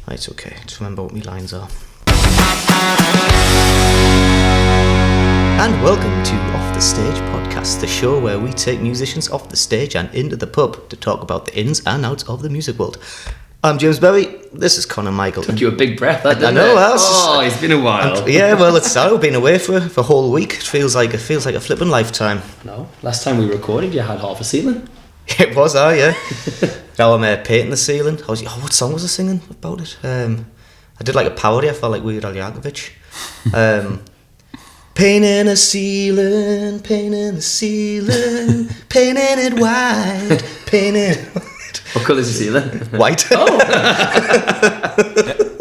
Right, okay. Just remember what my lines are. And welcome to Off the Stage Podcast, the show where we take musicians off the stage and into the pub to talk about the ins and outs of the music world. I'm James Berry. This is Conor Michael. Took you a big breath, that didn't I know. it? It's been a while. I've been away for a whole week. It feels like a flipping lifetime. No, last time we recorded, you had half a ceiling. It was, yeah. Now I'm painting the ceiling. What song was I singing about it? I did like a parody. I felt like Weird Al Yankovic. Painting the ceiling, painting it white, painting. What colour is the ceiling? White. Oh.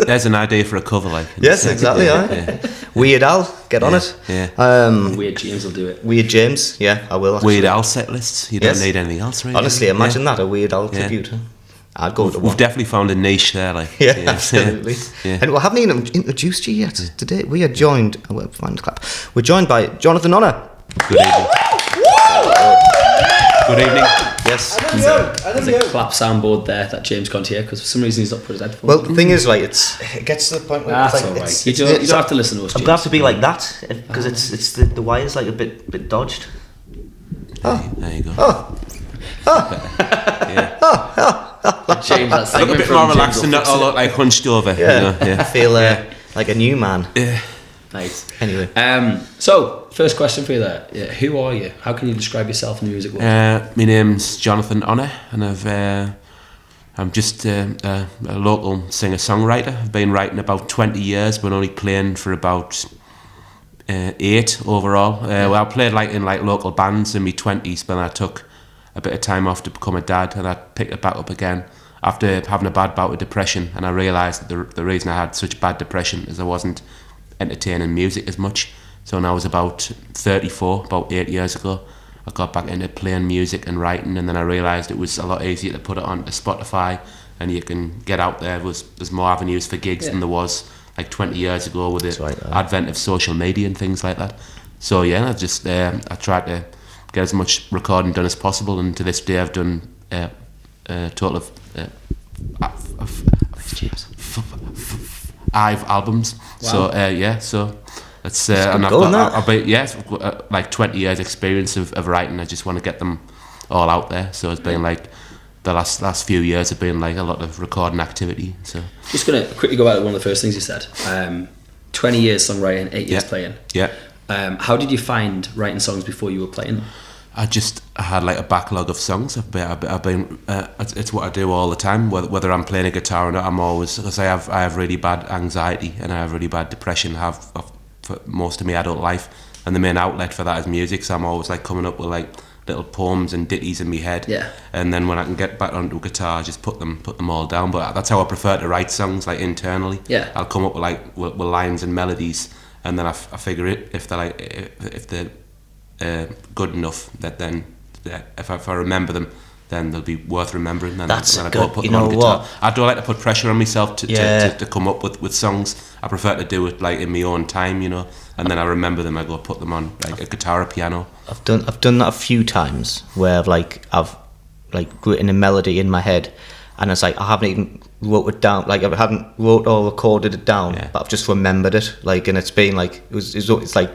There's an idea for a cover, like. Yes, exactly. Yeah. Weird Al, get on it. Yeah. Weird James will do it. Weird James, yeah, I will. Actually. Weird Al set lists. You don't need anything else, really. Honestly, imagine that, a Weird Al tribute. I'd go to one. We've definitely found a niche there, like. Yeah, absolutely. Yeah. And we haven't even introduced you yet today. We are joined. We're joined by Jonathan Honor. Good evening. Good evening. Yes. There's a clap soundboard there that James can't hear because for some reason he's not put his headphones Well, on. the thing is, like, it gets to the point where That's it's like alright. You don't have to listen to us, James. I'm gonna have to be like that because it's the wire's like a bit dodged. There you go. James, that's I look a bit more relaxed and not all look like hunched over. Yeah. You know? I feel like a new man. Yeah. Nice. Anyway. So, first question for you there. Yeah, who are you? How can you describe yourself in the music world? My name's Jonathan Honor, and I'm just a local singer-songwriter. I've been writing about 20 years, but only playing for about 8 overall. Well, I played in local bands in my 20s, but I took a bit of time off to become a dad, and I picked it back up again after having a bad bout of depression. And I realised that the reason I had such bad depression is I wasn't entertaining music as much. So when I was about 34, about 8 years ago, I got back into playing music and writing, and then I realised it was a lot easier to put it onto Spotify, and you can get out there. There's more avenues for gigs than there was like 20 years ago with the advent of social media and things like that. So yeah, I tried to get as much recording done as possible, and to this day I've done a total of 5 albums. Wow. So so that's and I've like 20 years experience of writing. I just want to get them all out there. So it's been like the last few years have been like a lot of recording activity. So just gonna quickly go back to one of the first things you said. 20 years songwriting, 8 years playing. Yeah. How did you find writing songs before you were playing them? I had like a backlog of songs. I've been it's what I do all the time. Whether I'm playing a guitar or not, I'm always, because I have really bad anxiety and I have really bad depression. I have for most of my adult life, and the main outlet for that is music. So I'm always like coming up with like little poems and ditties in my head. Yeah. And then when I can get back onto a guitar, I just put them all down. But that's how I prefer to write songs, like internally. Yeah. I'll come up with lines and melodies, and then I figure it if they're good enough that then if I remember them, then they'll be worth remembering. Then That's then good. I put You them on know guitar. what? I don't like to put pressure on myself to come up with songs. I prefer to do it like in my own time, you know. And then I remember them. I go put them on like a guitar or piano. I've done that a few times where I've written a melody in my head, and it's like I haven't even wrote it down. Like I haven't wrote or recorded it down, but I've just remembered it. Like, and it's been like it's like.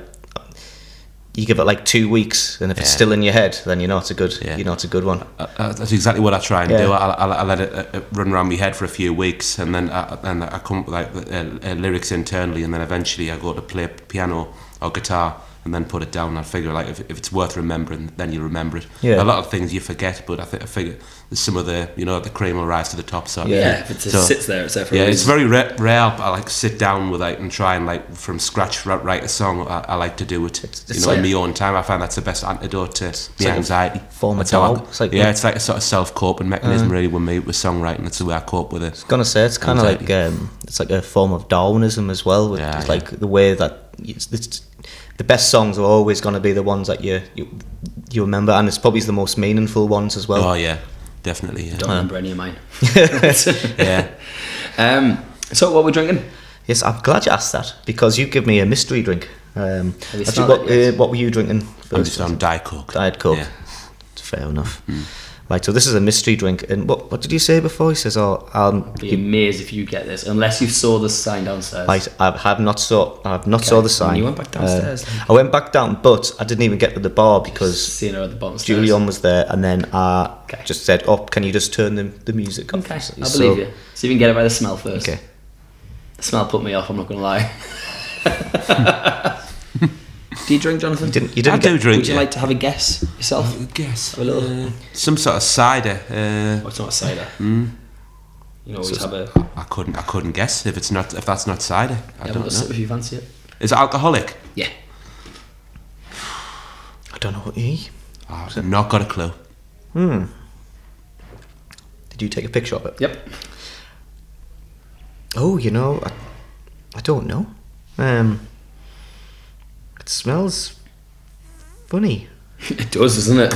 You give it like 2 weeks, and if it's still in your head, then you know it's a good one. That's exactly what I try and do. I let it run around my head for a few weeks, and then I come up with like lyrics internally, and then eventually I go to play piano or guitar, and then put it down. I figure like if it's worth remembering, then you remember it. Yeah. A lot of things you forget, but I figure some of the the cream will rise to the top. So if it sits there, it's there for a reason. It's very rare. I like sit down with and try and like from scratch write a song. I like to do it, in my own time. I find that's the best antidote to my anxiety. Form of doubt. It's like a sort of self-coping mechanism really with songwriting. That's the way I cope with it. I was gonna say it's kind of like it's like a form of Darwinism as well. It's like the way that it's the best songs are always going to be the ones that you remember, and it's probably the most meaningful ones as well. Oh yeah, definitely. Yeah. Don't remember any of mine. Yeah. So what we're drinking? Yes, I'm glad you asked that, because you give me a mystery drink. What were you drinking first? I'm just on Diet Coke. Diet Coke. Yeah. Fair enough. Right, so this is a mystery drink, and what did you say before? He says, Be amazed if you get this, unless you saw the sign downstairs. Right, I have not saw the sign. And you went back downstairs. I went back down, but I didn't even get to the bar because Seeing her at the bottom stairs. Julian was there, and then I just said, can you just turn the music off? Okay, I believe you. So you can get it by the smell first. Okay. The smell put me off, I'm not going to lie. Do you drink, Jonathan? You didn't I do drink. Would you like to have a guess yourself? Guess. Have a little... Some sort of cider. It's not a cider. You know, always have a... I couldn't guess if that's not cider. I don't know. Sip if you fancy it. Is it alcoholic? Yeah. I don't know what you eat. I've not got a clue. Did you take a picture of it? Yep. Oh, I don't know. It smells funny. It does, doesn't it?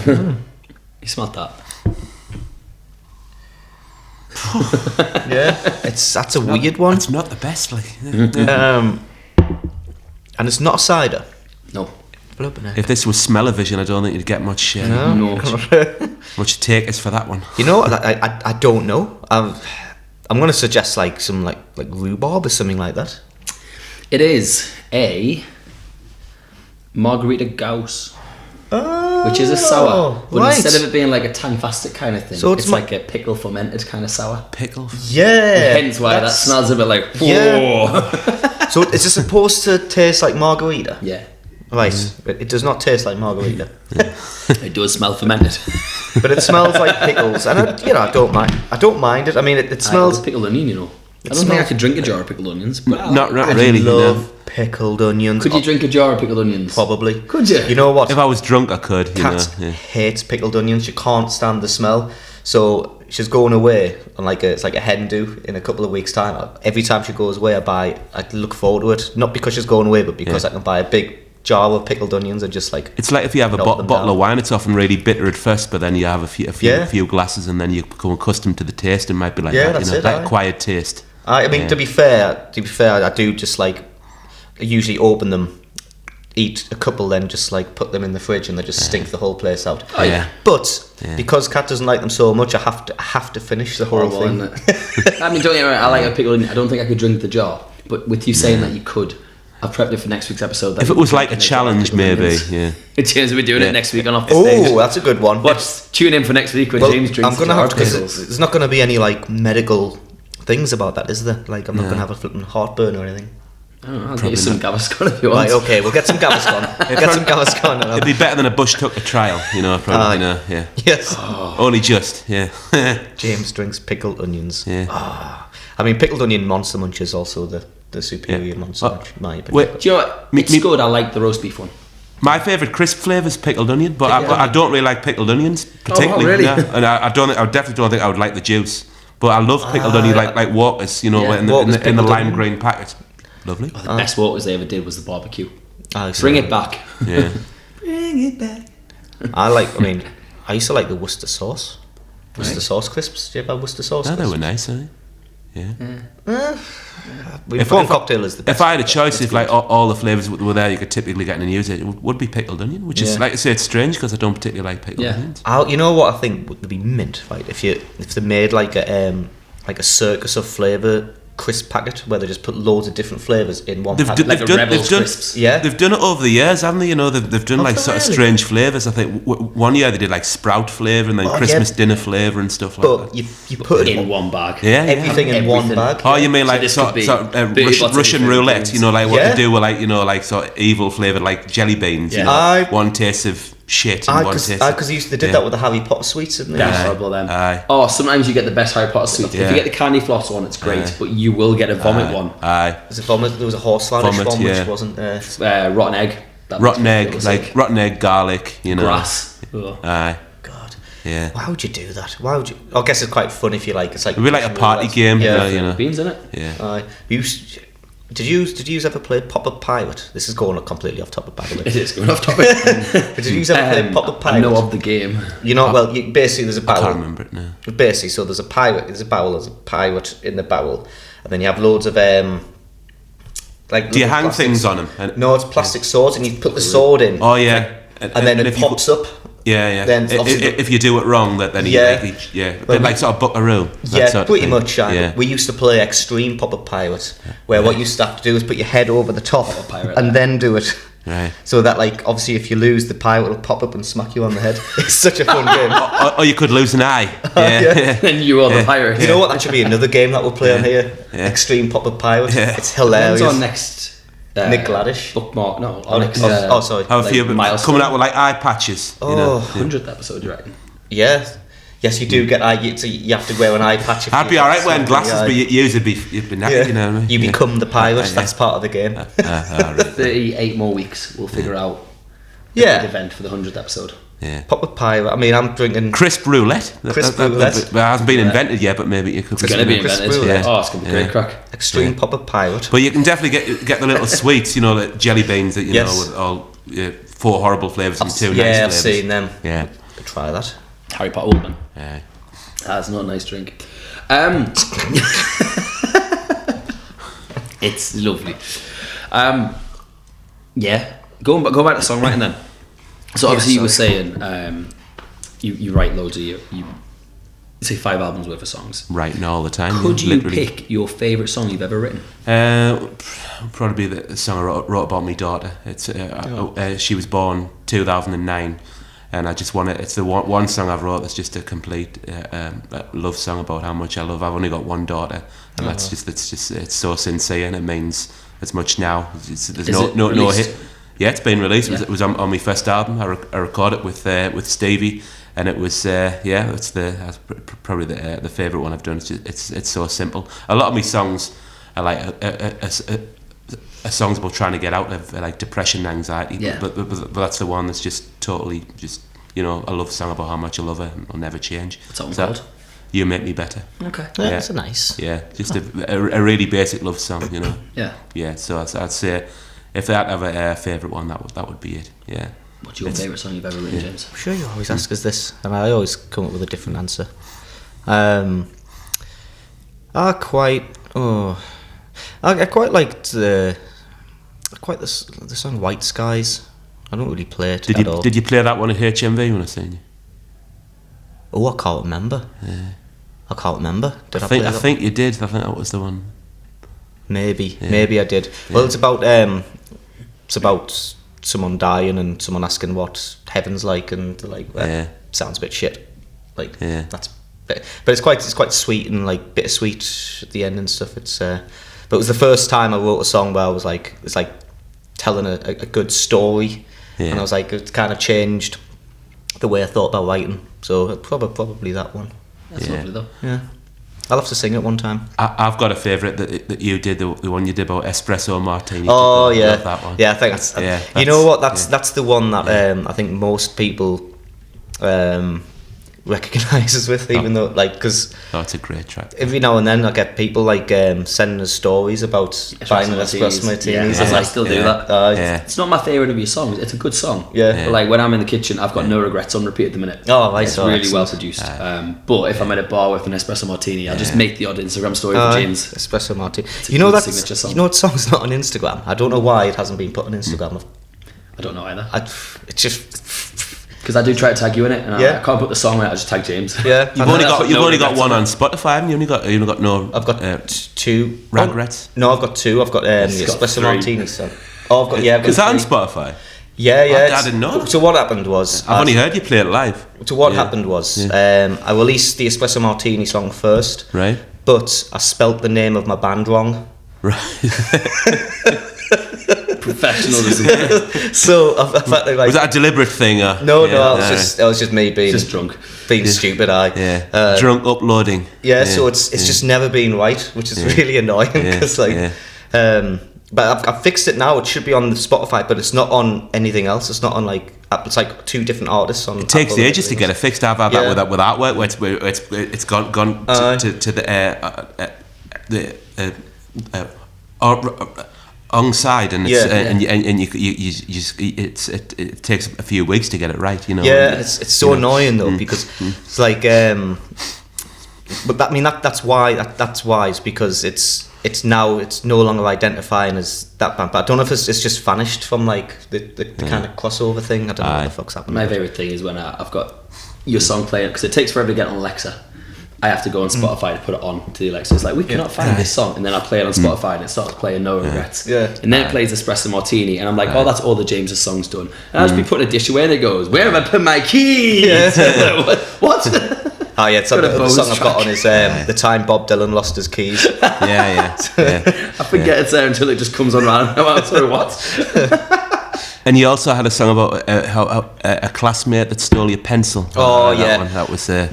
You smelled that. Yeah, that's a weird one. It's not the best, like. And it's not a cider. No. If this was smell-o-vision, I don't think you'd get much. No. Much takers for that one. You know, I don't know. I'm going to suggest like some like rhubarb or something like that. It is a margarita gauss, which is a sour, but right. instead of it being like a tangfastic kind of thing, So it's it's like a pickle fermented kind of sour. Pickle. Yeah. Hence why that smells a bit like. Yeah. So is it supposed to taste like margarita? Yeah. Right. It does not taste like margarita. It does smell fermented. But it smells like pickles, and I don't mind. I don't mind it. I mean, it smells. Pickled onion, you know. I don't think I could drink a jar of pickled onions, but Not I really. love pickled onions. could you drink a jar of pickled onions? Probably. Could you? You know what? If I was drunk, I could. Kat hates pickled onions. She can't stand the smell. So she's going away on it's like a hen do in a couple of weeks' time. Every time she goes away, I look forward to it. Not because she's going away, but because I can buy a big jar of pickled onions and just like. It's like if you have a bottle of wine, it's often really bitter at first, but then you have a few glasses, and then you become accustomed to the taste, and might be like that acquired taste. I mean, to be fair, I do just I usually open them, eat a couple, then just put them in the fridge, and they just stink the whole place out. Oh, yeah. But because Kat doesn't like them so much, I have to finish the whole thing. Isn't it? I mean, don't get me wrong, I like a pickled onion. I don't think I could drink the jar, but with you saying that you could, I've prepped it for next week's episode. If it was like a challenge, maybe, yeah. James will be doing it next week on Off the Stage. Oh, that's a good one. Tune in for next week when James drinks. I'm gonna have to, because there's not going to be any medical things about that, is there? I'm not going to have a flipping heartburn or anything. I don't know, I'll get you some Gaviscon if you want. Right, okay, we'll get some Gaviscon. It'd be better than a bush tucker trial, probably. Yeah. Yes. Only just, yeah. James drinks pickled onions. Yeah. I mean, pickled onion Monster Munch is also the superior Monster Munch, in my opinion. Do you know what? It's good. I like the roast beef one. My favourite crisp flavour is pickled onion, but I don't really like pickled onions particularly. Oh, really? Yeah. And I definitely don't think I would like the juice. But I love pickled onion, like Walker's, in the lime green packet. Lovely. The best Walkers they ever did was the barbecue. Bring it back. Yeah. Bring it back. I used to like the Worcester sauce. Worcester sauce crisps. Do you ever have Worcester sauce crisps? They were nice, eh? Yeah. Prawn cocktail is the best. If I had a choice, if all the flavours were there, you could typically get in and use it would be pickled onion, which is, like I say, it's strange because I don't particularly like pickled onions. You know what I think would be mint, right? If they made like a circus of flavour crisp packet where they just put loads of different flavours in one packet. Like the Rebels crisps. Yeah. They've done it over the years, haven't they? They've done sort of strange flavours. I think one year they did like sprout flavour and then Christmas dinner flavour and stuff like that. But you put it in one bag. Yeah. Everything in one bag. Oh, you mean like so Russian roulette? Like what they do with sort of evil flavoured like jelly beans. Yeah. One taste of shit and one taste. Because they did that with the Harry Potter sweets, didn't they? That's horrible then. Aye. Oh, sometimes you get the best Harry Potter sweets. If you get the candy floss one, it's great, but you will get a vomit one. Aye. There was a horseradish one which wasn't rotten egg. Rotten egg, rotten egg, garlic, grass. Aye. God. Yeah. Why would you do that? Why would you? I guess it's quite fun if you like. It's like it'd be like a party game. Yeah. Beans in it. Yeah. Did you ever play Pop-Up Pirate? This is going completely off topic, by the way. It is going off topic. But did you ever play Pop-Up Pirate? I know of the game. Basically there's a barrel. I can't remember it now. Basically, so there's a pirate. There's a pirate in the barrel, and then you have loads of do you hang things on them? No, it's plastic swords, and you put the sword in. Oh yeah. And then it pops up. Yeah. Then obviously if you do it wrong, then a bit like sort of Buckaroo. Pretty much. We used to play Extreme Pop-Up Pirate, where what you used to have to do is put your head over the top and then do it. Right. So that, like, obviously if you lose, the pirate will pop up and smack you on the head. It's such a fun game. Or you could lose an eye. Yeah. And you are the pirate. You know what? That should be another game that we'll play on here. Yeah. Extreme Pop-Up Pirate. Yeah. It's hilarious. When's our next Nick Gladish? Bookmark? No. Sorry. How a few coming out with like eye patches. Oh. You know? 100th episode, you reckon? Yeah. Yes, you do get eye. So you have to wear an eye patch. I'd be alright wearing glasses, but you'd be knackered, you know what I mean? You become the pirate. That's part of the game. 38 more weeks. We'll figure out the big event for the 100th episode. Yeah. Pop-Up Pirate. I mean, I'm drinking crisp roulette. Roulette. It hasn't been invented yet, but maybe it could be. It's going to be invented. Yeah. It's going to be great crack. Extreme Pop-Up Pirate. But you can definitely get the little sweets, you know, the jelly beans that you know with all 4 horrible flavours and 2 nice flavours. I've seen them. Yeah. Could try that. Harry Potter woman. Yeah. That's not a nice drink. It's lovely. Go back to songwriting then. So obviously you were saying you write loads of you say 5 albums worth of songs. Writing all the time. Could you pick your favourite song you've ever written? Probably the song I wrote about my daughter. It's she was born 2009. And I just want it. It's the one song I've wrote that's just a complete love song about how much I love. I've only got one daughter, and it's so sincere, and it means as much now. There's no hit. Yeah, it's been released. It was on my first album. I recorded it with Stevie, and it was that's probably the favourite one I've done. It's so simple. A lot of my songs are like a song's about trying to get out of like depression and anxiety, but that's the one that's just totally a love song about how much I love her and I'll never change. What's that one called? You Make Me Better. Okay. Yeah, that's a nice. Yeah, just a really basic love song, you know. Yeah. So I'd say if I'd have a favourite one, that would be it. Yeah. What's your favourite song you've ever written, James? I'm sure you always ask us this, and I always come up with a different answer. I quite liked the song White Skies. I don't really play it at all. Did you play that one at HMV when I seen you? Oh, I can't remember. Yeah. I can't remember. I think you did. I think that was the one. Maybe I did. Yeah. Well, it's about someone dying and someone asking what heaven's like, and they're like, sounds a bit shit. Like that's, but it's quite sweet and like bittersweet at the end and stuff. But it was the first time I wrote a song where I was like, it's like telling a good story, and I was like, it kind of changed the way I thought about writing. So probably that one. That's lovely though. Yeah, I'll have to sing it one time. I've got a favourite that you did, the one you did about espresso martini. Oh yeah, love that one. Yeah, I think you know what? That's the one that I think most people recognises with, even though because it's a great track. Every now and then I get people like sending us stories about buying an espresso martinis. I still do that. It's not my favourite of your songs. It's a good song. But like when I'm in the kitchen, I've got No Regrets on repeat at the minute. Oh, right. It's really well produced. But if I'm at a bar with an espresso martini, I'll just make the odd Instagram story for James. Espresso martini. You know signature song. You know what song's not on Instagram? I don't know why it hasn't been put on Instagram. I don't know either. It's just. Because I do try to tag you in it, and I can't put the song in it. I just tag James. Yeah, you've only got one on Spotify, haven't you? You've only got no. I've got 2 regrets. No, I've got 2. I've got the espresso martini song. Oh, I've got Is that on Spotify? Yeah. I didn't know. So what happened was I've only heard you play it live. So what happened was I released the espresso martini song first, right? But I spelt the name of my band wrong. Right. Professionalism. So I felt like, was that a deliberate thing? No, it was just me being drunk, being stupid. Drunk uploading. So it's just never been right, which is really annoying because but I've fixed it now. It should be on the Spotify, but it's not on anything else. It's not on it's like 2 different artists on. It takes ages to get it fixed. I've had that with artwork where it's gone to the alongside, and it takes a few weeks to get it right, you know. Yeah, it's so annoying though because it's like, but that's why it's because it's it's no longer identifying as that band. But I don't know if it's just vanished from like the kind of crossover thing. I don't know what the fuck's happening. My favourite thing is when I've got your song playing, because it takes forever to get on Alexa. I have to go on Spotify to put it on to the Alexa. It's like, we cannot find this song, and then I play it on Spotify and it starts playing No Regrets. And then it plays Espresso Martini, and I'm like, oh, that's all the James's songs done. And I'll just be putting a dish away, and it goes, where have I put my keys? What? Oh yeah, the song I've got on is the time Bob Dylan lost his keys. Yeah. I forget it's there until it just comes on round. I'm sorry, what? And you also had a song about how a classmate that stole your pencil. Oh yeah, that was a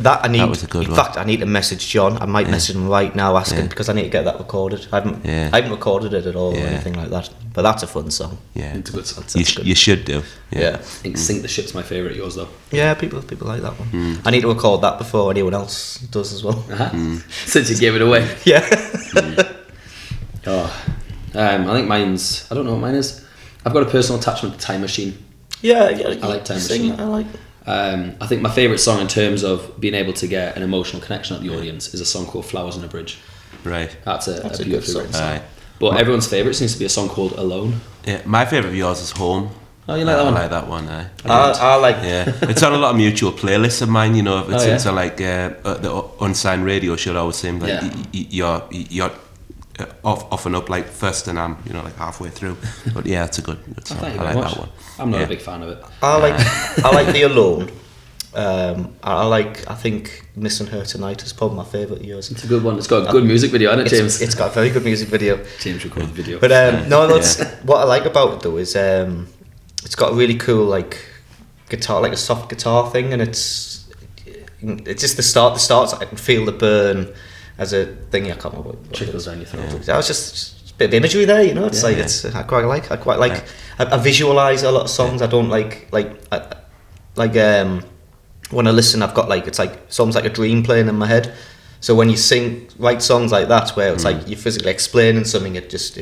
good one. In fact, I need to message John. I might message him right now asking because I need to get that recorded. I haven't recorded it at all or anything like that. But that's a fun song. Yeah, it's a good song. You should do. Yeah. I think Sink the Ship's my favourite. Yours though. Yeah, people like that one. I need to record that before anyone else does as well. Since you gave it away. Yeah. I think mine's. I don't know what mine is. I've got a personal attachment to Time Machine. Yeah, I like Time Machine. I like. I think my favourite song in terms of being able to get an emotional connection at the audience is a song called Flowers on a Bridge. Right. That's a beautiful song. Right. But everyone's favourite seems to be a song called Alone. Yeah, my favourite of yours is Home. Oh, you like that one? I like that one. I like. Yeah, it's on a lot of mutual playlists of mine. You know, it's on like the unsigned radio show. I would say like you're often up like first, and I'm like halfway through. But yeah, it's a good song. I like that one. I'm not a big fan of it. I like the Alone. I think Missing Her Tonight is probably my favourite of yours. It's a good one. It's got a good music video, hasn't it, James? It's got a very good music video. James recorded the video. But what I like about it though is it's got a really cool like guitar, like a soft guitar thing, and it's just the starts. I can feel the burn as a thing. I can't remember what trickles down your throat. That was just a bit of imagery there, It's I quite like. I visualize a lot of songs. I don't like when I listen, I've got like it's like songs like a dream playing in my head. So when you write songs like that, where it's like you're physically explaining something, it just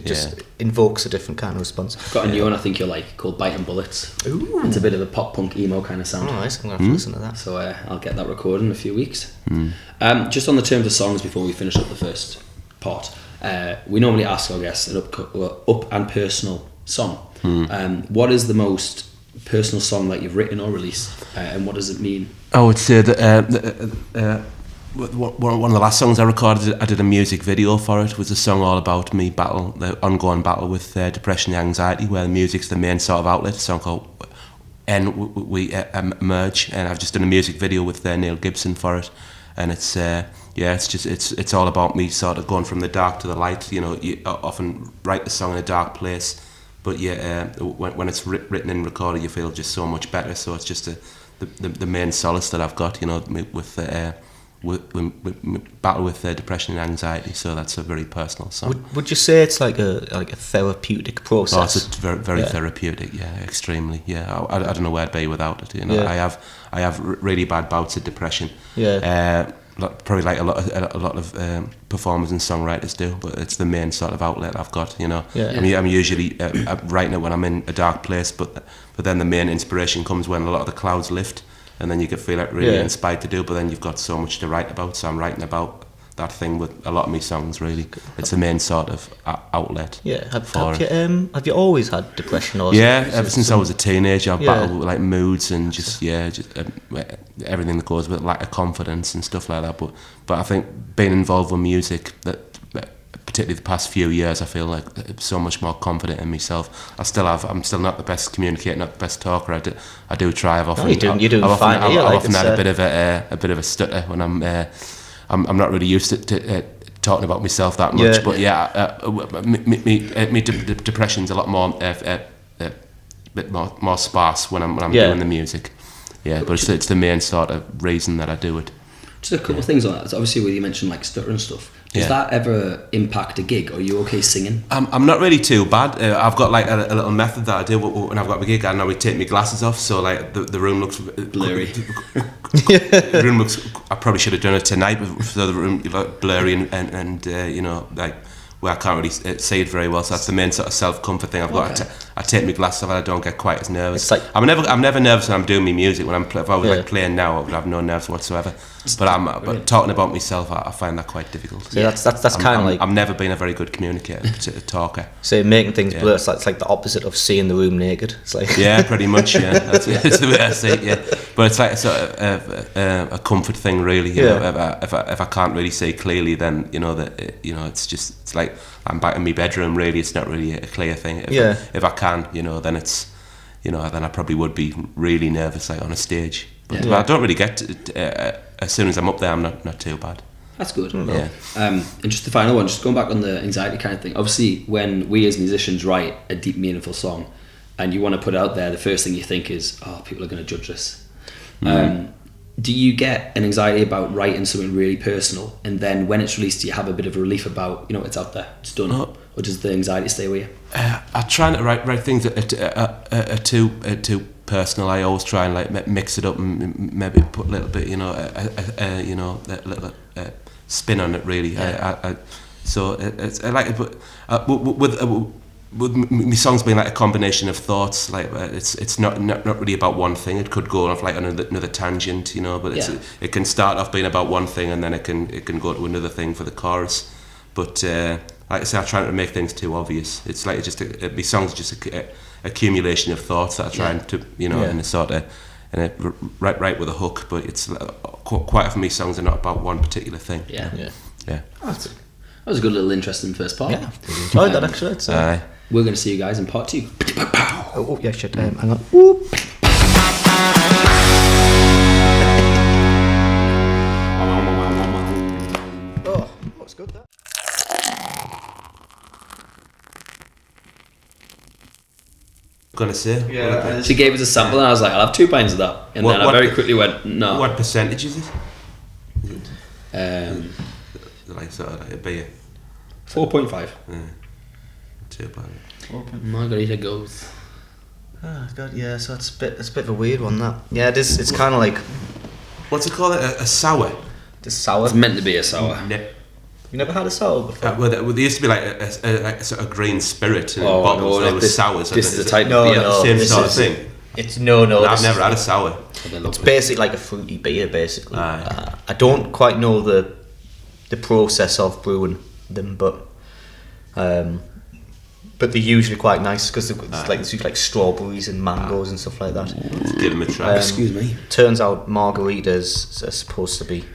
invokes a different kind of response. I've got a new one I think you'll like called Biting Bullets. Ooh. It's a bit of a pop punk emo kind of sound. Oh, nice. I'm gonna have to listen to that. So I'll get that recorded in a few weeks. Just on the terms of songs before we finish up the first part, we normally ask our guests an up and personal song. What is the most personal song that you've written or released, and what does it mean? I would say that one of the last songs I recorded, I did a music video for it, was a song all about me the ongoing battle with depression and anxiety, where the music's the main sort of outlet. A song called we Emerge, and I've just done a music video with Neil Gibson for it, and it's it's all about me sort of going from the dark to the light. You often write the song in a dark place, but when it's written and recorded, you feel just so much better. So it's just the main solace that I've got, with battle with depression and anxiety. So that's a very personal song. Would you say it's like a therapeutic process? Oh, it's very therapeutic. Yeah, extremely. Yeah, I don't know where I'd be without it. I have really bad bouts of depression. Yeah. Probably like a lot of performers and songwriters do, but it's the main sort of outlet I've got. I'm usually writing it when I'm in a dark place, but then the main inspiration comes when a lot of the clouds lift, and then you can feel like really inspired to do. But then you've got so much to write about, so I'm writing about that thing with a lot of my songs. Really, it's the main sort of outlet. Yeah. Have you always had depression? Or ever since I was a teenager, I've battled with like moods and just everything that goes with lack of confidence and stuff like that. But I think being involved with music, that particularly the past few years, I feel like so much more confident in myself. I'm still not the best communicator, not the best talker. I do try. I've often had a bit of a stutter when I'm not really used to talking about myself that much. But me depression's a lot more bit more sparse when I'm doing the music. Yeah, but it's the main sort of reason that I do it. Just a couple of things on that. So obviously, when you mentioned like stutter and stuff, does that ever impact a gig? Are you okay singing? I'm not really too bad. I've got like a little method that I do when I've got my gig. I normally take my glasses off, so like the room looks blurry. The room looks. I probably should have done it tonight, so the room like blurry and like where I can't really see it very well. So that's the main sort of self-comfort thing I've got. I take my glasses off and I don't get quite as nervous. It's like, I'm never nervous when I'm doing my music. When if I was like playing now, I would have no nerves whatsoever. But talking about myself, I find that quite difficult. So that's kind of like, I've never been a very good communicator, talker. So making things blur, it's like the opposite of seeing the room naked. It's like pretty much. Yeah, that's the way I see it. Yeah, but it's like sort of a comfort thing, really. You know, if I can't really see clearly, then it's like I'm back in my bedroom. Really, it's not really a clear thing. If I can, then it's, then I probably would be really nervous like on a stage. But I don't really get as soon as I'm up there, I'm not too bad. That's good. Yeah. And just the final one, just going back on the anxiety kind of thing. Obviously, when we as musicians write a deep, meaningful song, and you want to put it out there, the first thing you think is, "Oh, people are going to judge this." Do you get an anxiety about writing something really personal, and then when it's released, do you have a bit of a relief about, it's out there, it's done, or does the anxiety stay with you? I try not to write things that are too personal. I always try and like mix it up and maybe put a little bit, a little spin on it. Really, so it's I like it, but with my songs being like a combination of thoughts, like it's not really about one thing. It could go off like on another tangent, but it can start off being about one thing and then it can go to another thing for the chorus. But like I say, I try not to make things too obvious. It's like my songs just a accumulation of thoughts that I try to in a sort of right with a hook. But it's quite often my songs are not about one particular thing. Yeah. That's That was a good little interesting first part. Yeah, I enjoyed that actually. We're going to see you guys in part 2. Oh yeah, shit. Hang on. Whoop. Oh, that's good. That. Gonna say. Yeah. She gave us a sample and I was like, I'll have 2 pints of that. And then I very quickly went, no. What percentage is it? Like sort of like a beer. 4.5. Yeah. Too bad. Margarita goes. Oh god, yeah. So it's a bit of a weird one. That. Yeah, it is. It's kind of like. What's it called? A sour. The sour. It's meant to be a sour. You never had a sour before? There used to be like a sort of green spirit in a bottle. So there was sours. This is a type of beer. Same sort of thing. It's no. I've never had a sour. It's basically like a fruity beer, basically. I don't quite know the process of brewing them, but they're usually quite nice because there's like strawberries and mangoes and stuff like that. Let's give them a try. Excuse me. Turns out margaritas are supposed to be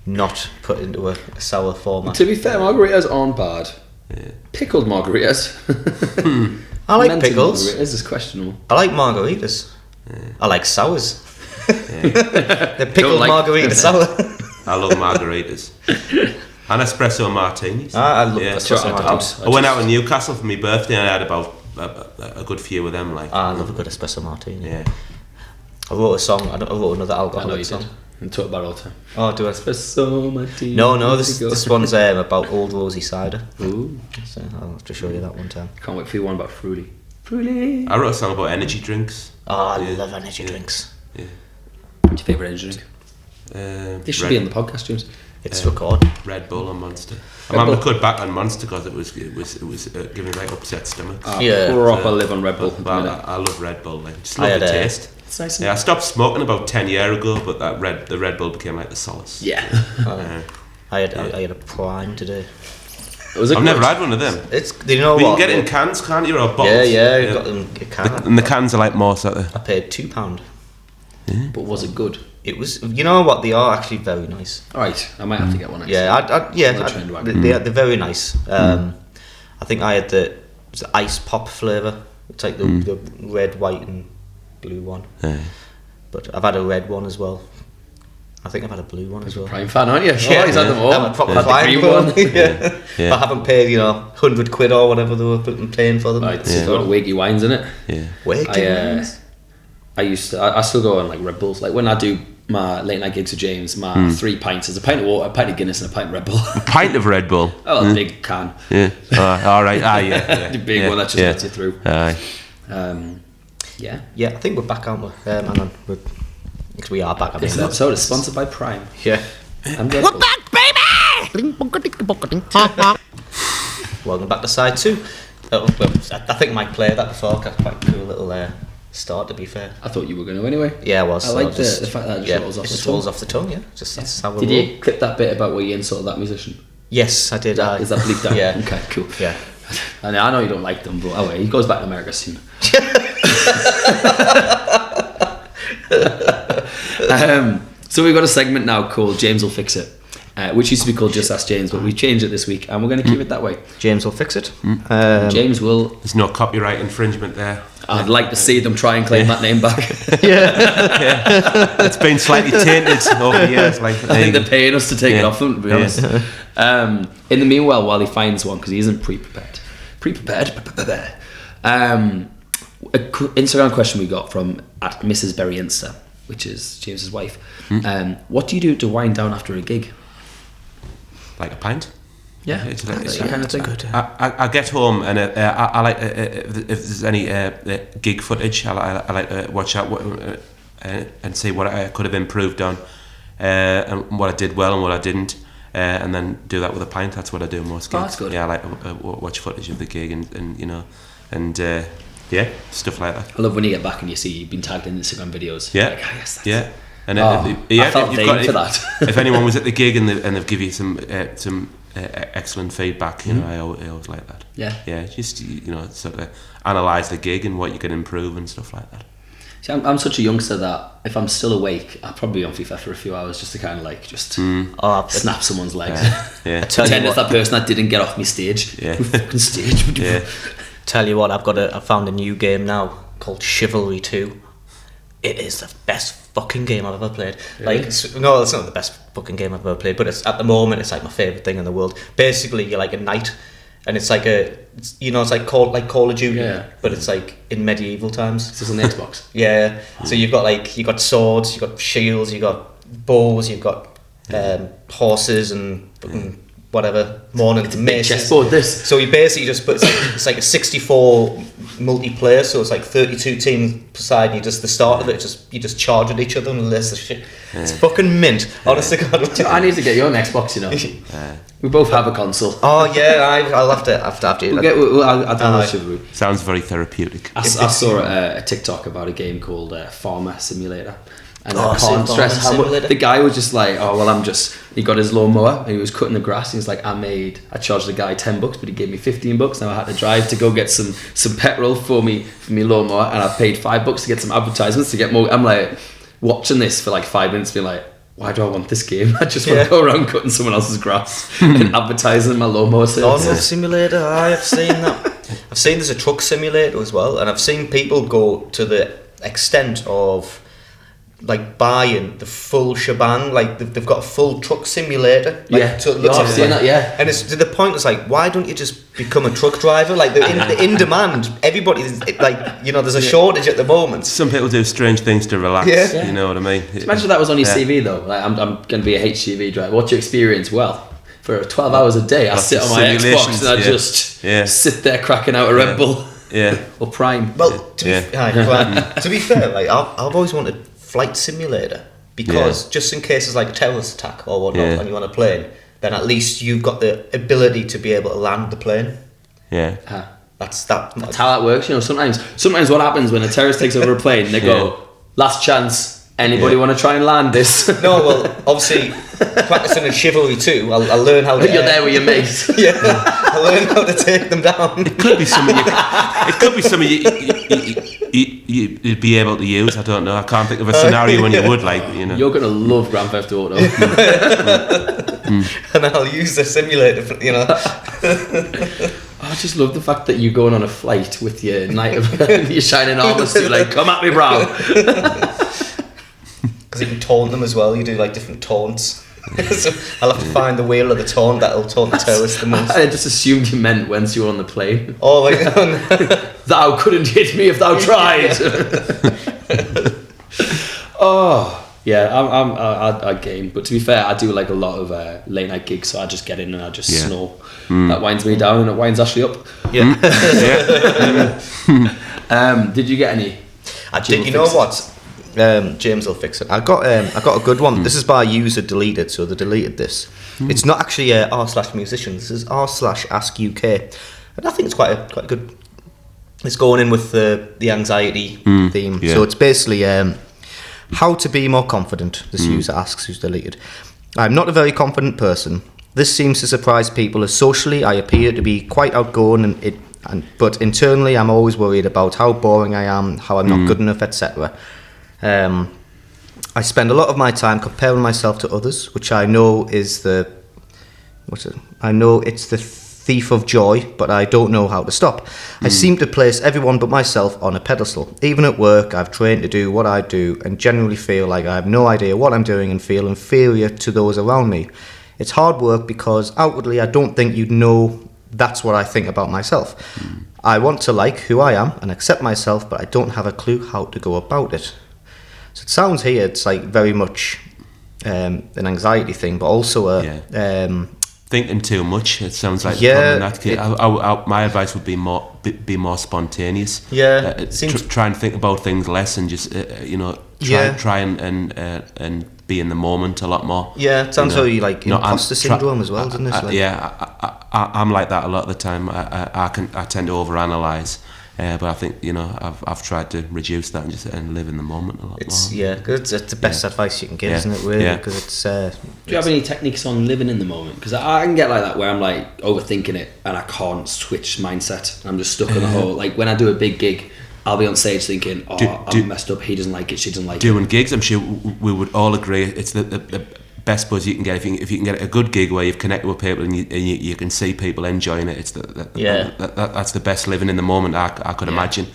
not put into a sour format. To be fair, margaritas aren't bad. Yeah. Pickled margaritas. I like pickles. Margaritas is questionable. I like margaritas. Yeah. I like sours. The pickled margarita sour. I love margaritas. And espresso martinis. I love espresso martinis. I went out in Newcastle for my birthday and I had about a good few of them. I love a good espresso martini. Yeah. I wrote a song. I wrote another alcoholic song. And talk about it all the time. Oh, do I? Espresso martini. No. This one's about Old Rosie cider. Ooh. So I'll have to show you that one time. Can't wait for you one about fruity. Fruity. I wrote a song about energy drinks. Oh, I love energy drinks. Yeah. What's your favourite energy drink? This should be on the podcast, James. It's recorded. Red Bull and Monster. I'm cut back on Monster because it was giving me like upset stomachs. Proper live on Red Bull. I love Red Bull. Just love the taste. It's nice. I stopped smoking about 10 years ago, but the Red Bull became like the solace. Yeah. I had a Prime today. I've never had one of them. You know what? You can get it in cans, can't you, or bottles? Yeah. Got them in a can. And the cans are like more sort of. I paid £2. Yeah. But was it good? It was. You know what? They are actually very nice. Alright, I might have to get one. Actually. They're very nice. I think I had the ice pop flavour. It's like the red, white, and blue one. But I've had a red one as well. I think I've had a blue one as well. Prime fan, aren't you? Yeah, he's had them all. I'm a proper Prime one. Yeah. I haven't paid, £100 or whatever they were paying for them. Right, it's got Wakey wines in it. Yeah. Wakey wines. I still go on like Red Bulls. Like when I do my late night gigs with James, my 3 pints is a pint of water, a pint of Guinness, and a pint of Red Bull. A pint of Red Bull? Oh, a big can. Yeah. All right. Yeah. The big one that just gets you through. Aye. Yeah, I think we're back, aren't we? Hang on. Because we are back. This episode is sponsored by Prime. Yeah. We're back, baby! Welcome back to side 2. Well, I think I might play that before. That's quite a cool little start, to be fair. I thought you were going to anyway. Yeah, I was. I like the fact that it just rolls off the tongue. rolls off the tongue, yeah. That's how it Did you clip that bit about where you insulted that musician? Yes, I did. Is that bleeped out? Yeah. Okay, cool. Yeah. I know you don't like them, but he goes back to America soon. So we've got a segment now called James Will Fix It, which used to be called Just Ask James, but we've changed it this week, and we're going to keep it that way. James will fix it. James will. There's no copyright infringement there. I'd like to see them try and claim that name back. It's been slightly tainted over the years. I think they're paying us to take it off them, to be honest. In the meanwhile, while he finds one, because he isn't pre-prepared. Instagram question we got from at Mrs. Berry Insta, which is James's wife. What do you do to wind down after a gig? Like a pint. Yeah, it's kind of thing. Good. I get home and I like if there's any gig footage, I like to watch out and see what I could have improved on, and what I did well and what I didn't, and then do that with a pint. That's what I do most gigs. Oh, that's good. Yeah, I like to watch footage of the gig and you know, and stuff like that. I love when you get back and you see you've been tagged in Instagram videos. Yeah, like, yes, that's yeah. And I felt vain for that. If anyone was at the gig and they've given you some excellent feedback, you know, I always like that. Yeah, just you know, sort of analyse the gig and what you can improve and stuff like that. See, I'm such a youngster that if I'm still awake, I'll probably be on FIFA for a few hours just to kind of like snap someone's legs. Pretend it's that person that didn't get off my stage. Yeah. Fucking stage. Yeah. Tell you what, I found a new game now called Chivalry 2. It is the best fucking game I've ever played. Really? Like, no, it's not the best fucking game I've ever played, but it's at the moment it's like my favourite thing in the world. Basically, you're like a knight, and it's like it's like Call of Duty, but it's like in medieval times. Is this on the Xbox? Yeah. So you've got swords, you've got shields, you've got bows, you've got horses and whatever, morning maces. Chessboard this. So you basically just put it's like a 64 multiplayer, so it's like 32 teams per side. You just the start of it, you just charge at each other and list the shit. It's fucking mint. Honestly, God. I need to get you on Xbox. You know, we both have a console. Oh yeah, I'll have to. I'll download Chivalry. Sounds very therapeutic. I saw a TikTok about a game called Farmer Simulator. And I can't stress how much the guy was just like, he got his lawnmower and he was cutting the grass and he's like, I charged the guy $10 but he gave me $15. Now I had to drive to go get some petrol for me lawnmower, and I paid $5 to get some advertisements to get more. I'm like watching this for like 5 minutes being like, why do I want this game? I just want to go around cutting someone else's grass and advertising my lawnmower sales. Lawnmower simulator, I've seen that. I've seen there's a truck simulator as well, and I've seen people go to the extent of like buying the full shebang, like they've got a full truck simulator. Like, I've seen that. Yeah, and it's to the point. It's like, why don't you just become a truck driver? Like the in demand. Everybody's like, you know, there's a shortage at the moment. Some people do strange things to relax. Yeah. You know what I mean. Imagine that was on your CV though. Like, I'm going to be a HGV driver. What's your experience? Well, for 12 hours a day, I sit on my Xbox and I just sit there cracking out a Red Bull. Yeah, or Prime. Well, to be fair, like I've always wanted flight simulator, because just in case there's like a terrorist attack or whatnot and you're on a plane, then at least you've got the ability to be able to land the plane. That's how that works. You know, sometimes what happens when a terrorist takes over a plane, they go, last chance, anybody want to try and land this? No, well, obviously practicing in Chivalry 2, I'll learn how to... You're there with your mates. I'll learn how to take them down. It could be something you'd be able to use. I don't know. I can't think of a scenario when you would, like, you know. You're going to love Grand Theft Auto. And I'll use the simulator for, you know. I just love the fact that you're going on a flight with your knight of your shining armor suit, like, come at me, bro. Because you can taunt them as well. You do like different taunts. So I'll have to find the wheel of the taunt that'll taunt the terrorists the most. I just assumed you meant once you were on the plane. Oh my god. Thou couldn't hit me if thou tried. I game. But to be fair, I do like a lot of late night gigs, so I just get in and I just snore. That winds me down and it winds Ashley up. Did you get any? I did. You know what? James will fix it. I got a good one. This is by user deleted, so they deleted this. It's not actually r/musician. This is r/askuk. And I think it's quite a good. It's going in with the anxiety theme. Yeah. So it's basically how to be more confident. This user asks, who's deleted. I'm not a very confident person. This seems to surprise people as socially I appear to be quite outgoing, but internally I'm always worried about how boring I am, how I'm not good enough, etc. I spend a lot of my time comparing myself to others, which I know is I know it's the thief of joy, but I don't know how to stop. I seem to place everyone but myself on a pedestal. Even at work, I've trained to do what I do and generally feel like I have no idea what I'm doing and feel inferior to those around me. It's hard work because outwardly I don't think you'd know that's what I think about myself. I want to like who I am and accept myself, but I don't have a clue how to go about it. So it sounds here, it's like very much an anxiety thing, but also thinking too much. It sounds like my advice would be more spontaneous. Yeah, try and think about things less and just try and be in the moment a lot more. Yeah, it sounds very like imposter syndrome as well, doesn't it? I'm like that a lot of the time. I tend to overanalyze. But I think I've tried to reduce that and live in the moment a lot more. Yeah, because it's the best advice you can give, isn't it? Really, because it's. Do you have any techniques on living in the moment? Because I can get like that where I'm like overthinking it and I can't switch mindset. I'm just stuck in the whole. Like when I do a big gig, I'll be on stage thinking, I'm messed up. He doesn't like it. She doesn't like it. Doing gigs, I'm sure we would all agree it's the best buzz you can get if you can get a good gig where you've connected with people and you can see people enjoying it. It's that's the best living in the moment I could imagine,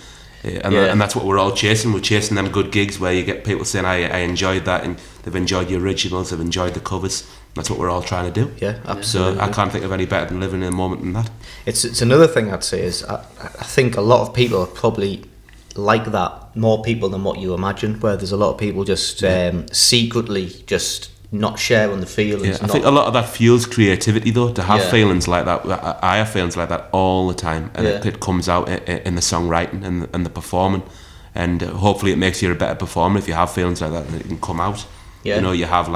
and that's what we're all chasing. We're chasing them good gigs where you get people saying I enjoyed that and they've enjoyed the originals, they've enjoyed the covers. That's what we're all trying to do. Yeah, absolutely. So I can't think of any better than living in the moment than that. It's another thing I'd say is I think a lot of people are probably like that, more people than what you imagine, where there's a lot of people just secretly just not sharing the feelings. I think a lot of that fuels creativity though, to have feelings like that. I have feelings like that all the time, and it comes out in the songwriting and the performing, and hopefully it makes you a better performer if you have feelings like that and it can come out. You have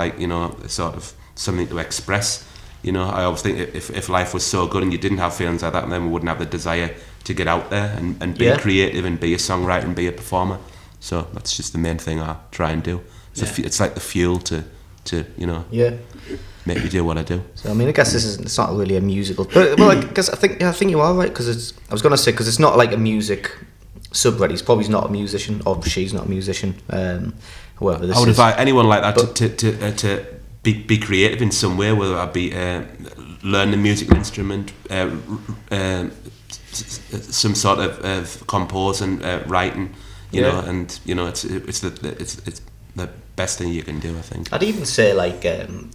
sort of something to express. I always think if life was so good and you didn't have feelings like that, then we wouldn't have the desire to get out there and be creative and be a songwriter and be a performer. So that's just the main thing I try and do. It's like the fuel to make me do what I do. So I mean, I guess it's not really a musical, but I guess I think you are right, because I was going to say, because it's not like a music subreddit. He's probably not a musician, or she's not a musician. Whoever this is. I would invite anyone like that to be creative in some way, whether that be learn a musical instrument, some sort of composing, writing, and it's the best thing you can do, I think. I'd even say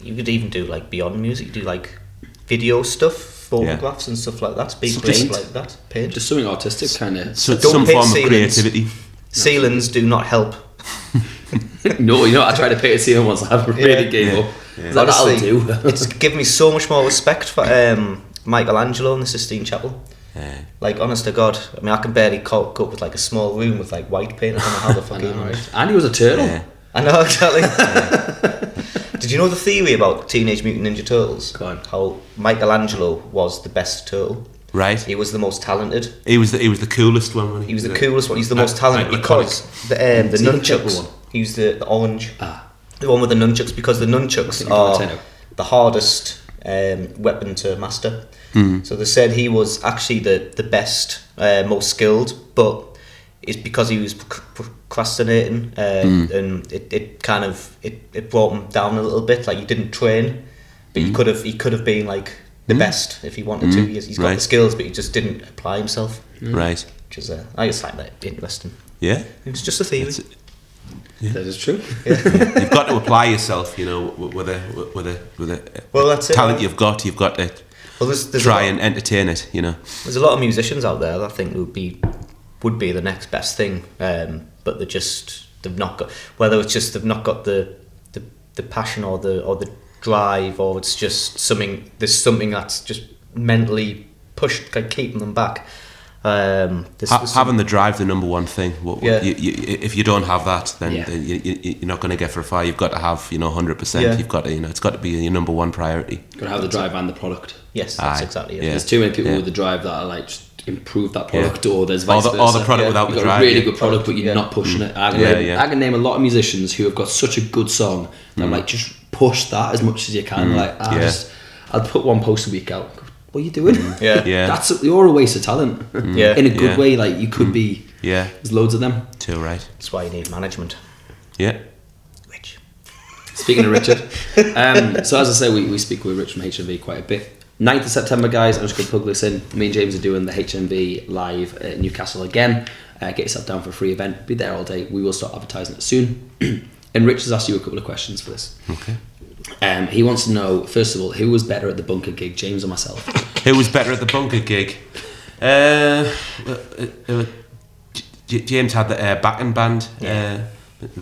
you could even do beyond music, do video stuff, photographs and stuff like that. Be creative like that. Paint. Just something artistic, kind of. So some form of creativity. Ceilings do not help. No, I tried to paint a ceiling once. I really gave up. Honestly, that'll do. It's given me so much more respect for Michelangelo in the Sistine Chapel. Honest to God, I mean, I can barely cope with a small room with white paint. I don't know how the fuck he managed. And he was a turtle. I know, exactly. Did you know the theory about Teenage Mutant Ninja Turtles? Go on. How Michelangelo was the best turtle. Right. He was the most talented. He was the coolest one. He was the coolest one. He's the most talented because the nunchucks. He was the orange. The one with the nunchucks, because the nunchucks are the hardest weapon to master. So they said he was actually the best, most skilled, but it's because he was procrastinating, and it brought him down a little bit. He didn't train, but he could have been the best if he wanted to. He's got the skills, but he just didn't apply himself. Right. Which is I just find that interesting. Yeah. It's just a theory. That is true. You've got to apply yourself, with a talent you've got to try and entertain it. There's a lot of musicians out there that I think would be the next best thing, but they've not got, whether it's just they've not got the passion or the drive, or it's just something that's just mentally pushed, keeping them back. Having the drive, the number one thing. If you don't have that, then you're not going to get very far. You've got to have 100%. You've got to it's got to be your number one priority. You've got to have the drive and the product. Yes, that's exactly it. Yeah. There's too many people with the drive that are like just improve that product, or there's vice versa. Or the product without the drive. You've got a really good product, but you're not pushing it. I can name a lot of musicians who have got such a good song that I'm like, just push that as much as you can. I'll put one post a week out. What are you doing? You're a waste of talent. In a good way. Like, you could be. There's loads of them. Too right. That's why you need management. Yeah. Rich. Speaking of Richard, so as I say, we speak with Rich from HMV quite a bit. 9th of September, guys. I'm just going to plug this in. Me and James are doing the HMV live at Newcastle again. Get yourself down for a free event. Be there all day. We will start advertising it soon. And Rich has asked you a couple of questions for this. Okay. He wants to know, first of all, who was better at the bunker gig, James or myself? Who was better at the bunker gig? James had the backing band.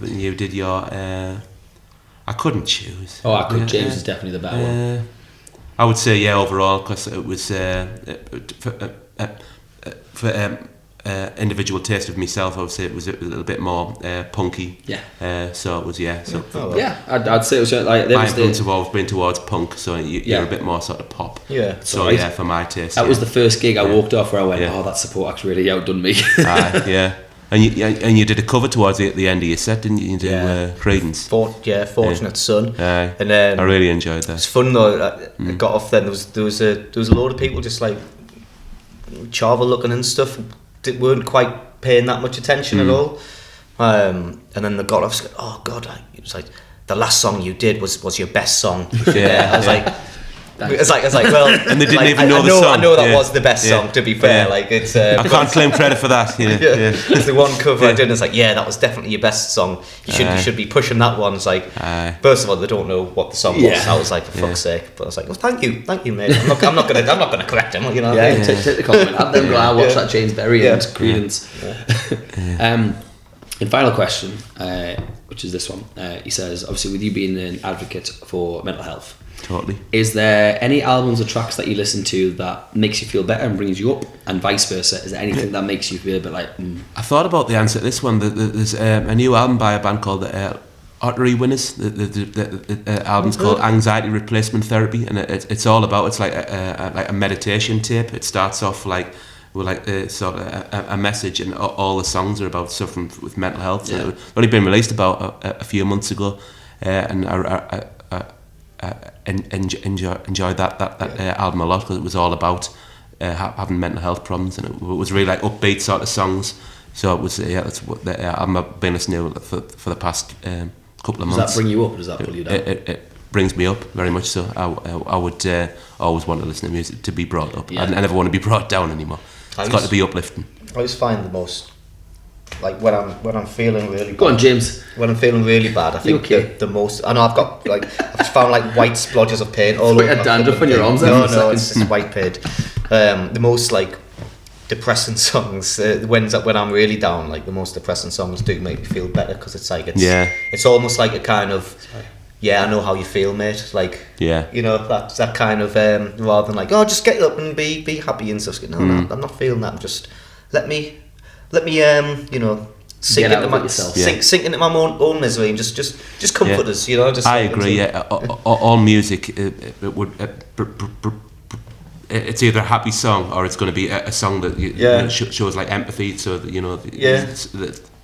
You did your... I couldn't choose. James is definitely the better one. I would say overall, because it was for individual taste of myself. I would say it was a little bit more punky. So it was I'd say it was like my influence have always been towards punk. So you're a bit more sort of pop. So for my taste. That was the first gig I walked off where I went, oh, that support act's really outdone me. And you did a cover towards the end of your set, didn't you? You did Creedence. Fortunate Son. And I really enjoyed that. It's fun though. I got off then. There was a load of people just like charvel looking and stuff. Weren't quite paying that much attention at all. And then they got off. Said, oh God! It was like the last song you did was your best song. I was like. It's like well, and they didn't even know the song. I know that was the best song. To be fair, like it's. I can't claim credit for that. It's the one cover I did. And it's like, that was definitely your best song. You should be pushing that one. It's like, first of all, they don't know what the song was. I was like, for fuck's sake. But I was like, well, thank you, mate. I'm not gonna correct him. Take the compliment. Have them go. I watched that James Berry and Creedence. And final question, which is this one. He says, obviously, with you being an advocate for mental health. Totally. Is there any albums or tracks that you listen to that makes you feel better and brings you up, and vice versa? Is there anything that makes you feel a bit like? I thought about the answer to this one. There's a new album by a band called the Ottery Winners. The album's called Anxiety Replacement Therapy, and it's all about. It's like a meditation tape. It starts off with sort of a message, and all the songs are about suffering with mental health. So it's only been released about a few months ago, and enjoyed that album a lot because it was all about having mental health problems, and it was really like upbeat sort of songs. So it was that's what the album I've been listening to for the past couple of months. Does that bring you up or does that pull you down? It brings me up very much so. I would always want to listen to music to be brought up. I never want to be brought down anymore. It's got to be uplifting. I always find the most, like when I'm feeling really bad. Go on, James. When I'm feeling really bad, I think the most. I know I've got I've just found like white splodges of paint all over. You dandruff on your arms. No, it's white paint. The most like depressing songs when I'm really down. Like the most depressing songs do make me feel better because it's like it's almost like a kind of. I know how you feel, mate. Like, that's that kind of rather than like, just get up and be happy and stuff. No, I'm not feeling that. I'm just let me sink into my own misery and just comfort us. I agree. All music it's either a happy song or it's going to be a song that shows like empathy, so that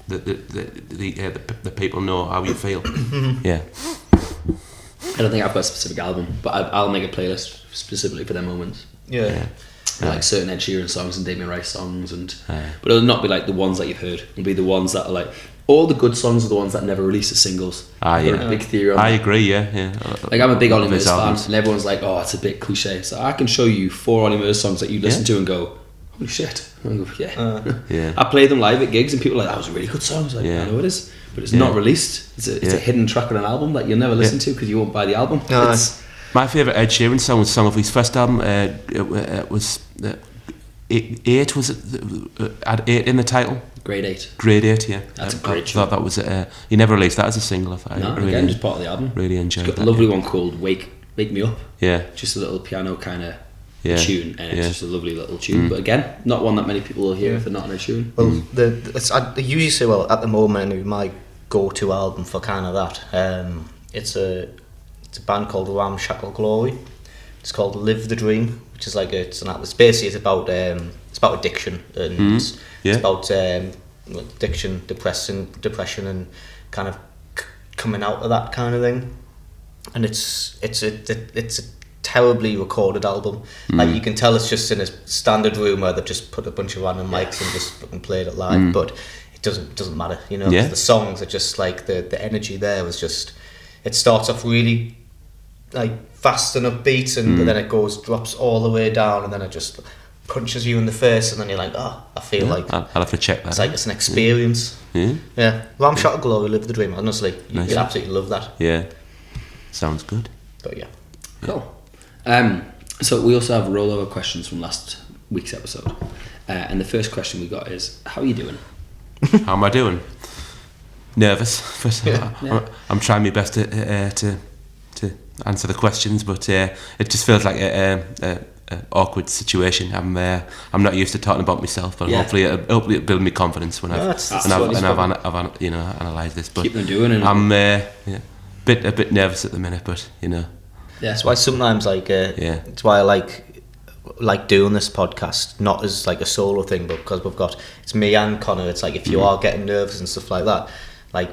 the people know how you feel. I don't think I've got a specific album, but I'll make a playlist specifically for them moments. Like certain Ed Sheeran songs and Damien Rice songs, but it'll not be like the ones that you've heard. It'll be the ones that are like all the good songs are the ones that never release as singles. Big theory on I agree. Like I'm a big Ollie Murs fan, and everyone's like, "Oh, it's a bit cliche." So I can show you 4 Ollie Murs songs that you listen to and go, "Holy shit!" And I go, I play them live at gigs, and people are like, "That was a really good song." I was like, I know it is. But it's not released. It's a hidden track on an album that you'll never listen to because you won't buy the album. My favourite Ed Sheeran song was a song of his first album. It was 8. Was it? Had 8 in the title. Grade 8. Grade 8. Yeah. That's a great tune. I thought that was. He never released that as a single. I thought. Again, just part of the album. Really enjoyed it's got that. A lovely one called "Wake Me Up." Yeah. Just a little piano kind of tune, and it's just a lovely little tune. But again, not one that many people will hear if they're not on a tune. Well, I usually say, well, at the moment, my go-to album for kind of that. It's a band called Ramshackle Glory. It's called Live the Dream, which is like it's about addiction, and it's about addiction, depression, and kind of coming out of that kind of thing. And it's a terribly recorded album. Like you can tell it's just in a standard room where they've just put a bunch of random mics and just fucking played it live. But it doesn't matter, you know. The songs are just like the energy there was just. It starts off really like fast and upbeat, and then it drops all the way down, and then it just punches you in the face, and then you're like, oh, I feel like I'll have to check that. It's like it's an experience. Ramshackle Glory, Live the Dream. Honestly, you'd absolutely love that. Yeah, sounds good. But cool. So we also have rollover questions from last week's episode, and the first question we got is, how are you doing? How am I doing? Nervous. I'm trying my best to answer the questions, but it just feels like a awkward situation. I'm not used to talking about myself, but hopefully it'll build me confidence when I've analysed this. But keep them doing it. I'm a bit nervous at the minute, but you know. Yeah, that's why sometimes it's why I like doing this podcast, not as like a solo thing, but because it's me and Connor. It's like if you are getting nervous and stuff like that, like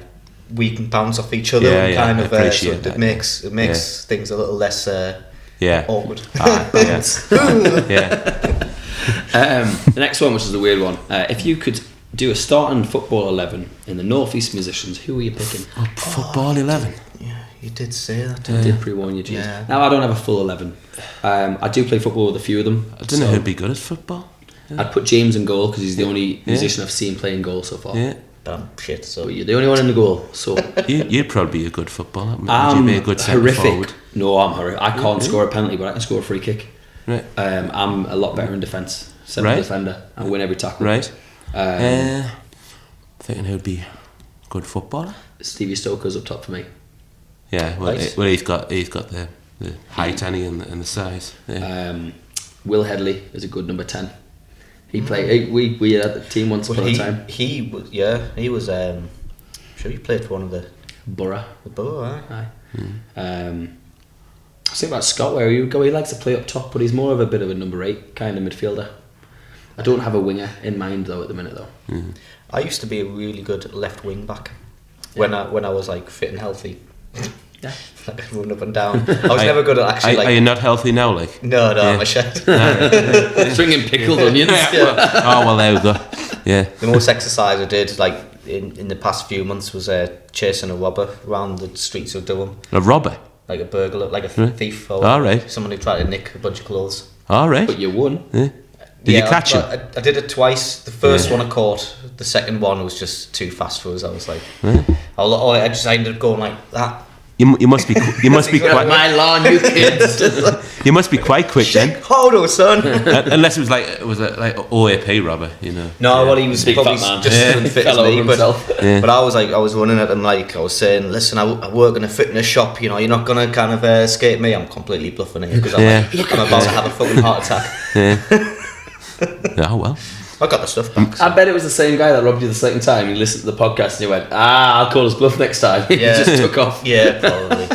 we can bounce off each other and kind of so it makes things a little less awkward. The next one, which is a weird one, if you could do a starting football 11 in the North East musicians, who are you picking? Football 11. You did say that. I did pre-warn you, James. Yeah. Now I don't have a full 11. I do play football with a few of them. I don't know who'd be good at football. I'd put James in goal because he's the only musician I've seen play in goal so far. Yeah. Shit. So but you're the only one in the goal. So you'd probably be a good footballer. I'm be a good horrific. Forward? No, I'm horrific. I can't score a penalty, but I can score a free kick. Right. I'm a lot better in defence. Central defender. I win every tackle. Right. Thinking who'd be a good footballer. Stevie Stoker's up top for me. Yeah, well, he's got the height and the size. Yeah. Will Headley is a good number 10. He played. We had the team once upon a time. He was. Yeah, he was. Sure, he played for one of the Borough. The Borough, aye. I was thinking about Scott, where you go. He likes to play up top, but he's more of a bit of a number 8 kind of midfielder. I don't have a winger in mind though at the minute though. I used to be a really good left wing back when I was like fit and healthy. Yeah. Like run up and down. I was never good at actually. Are you not healthy now? Like no, I'm a shit. Stringing pickled onions. Well, there we go. Yeah. The most exercise I did, like in the past few months, was chasing a robber around the streets of Durham. A robber? Like a burglar, like a thief, or someone who tried to nick a bunch of clothes. All right. But you won. Yeah. Did you catch him? I did it twice. The first one I caught. The second one was just too fast for us. I was like, I just ended up going like that. You must be quite my lawn, you kids. You must be quite quick then. Hold on, son. Unless it was like OAP robber, you know. No, well, he was probably just as fit as me, but I was running at him like I was saying, listen, I work in a fitness shop, you know, you're not gonna kind of escape me. I'm completely bluffing here because I'm about to have a fucking heart attack. Oh well. I got the stuff back. So. I bet it was the same guy that robbed you the second time. He listened to the podcast and he went, I'll call his bluff next time. He just took off. Yeah, probably.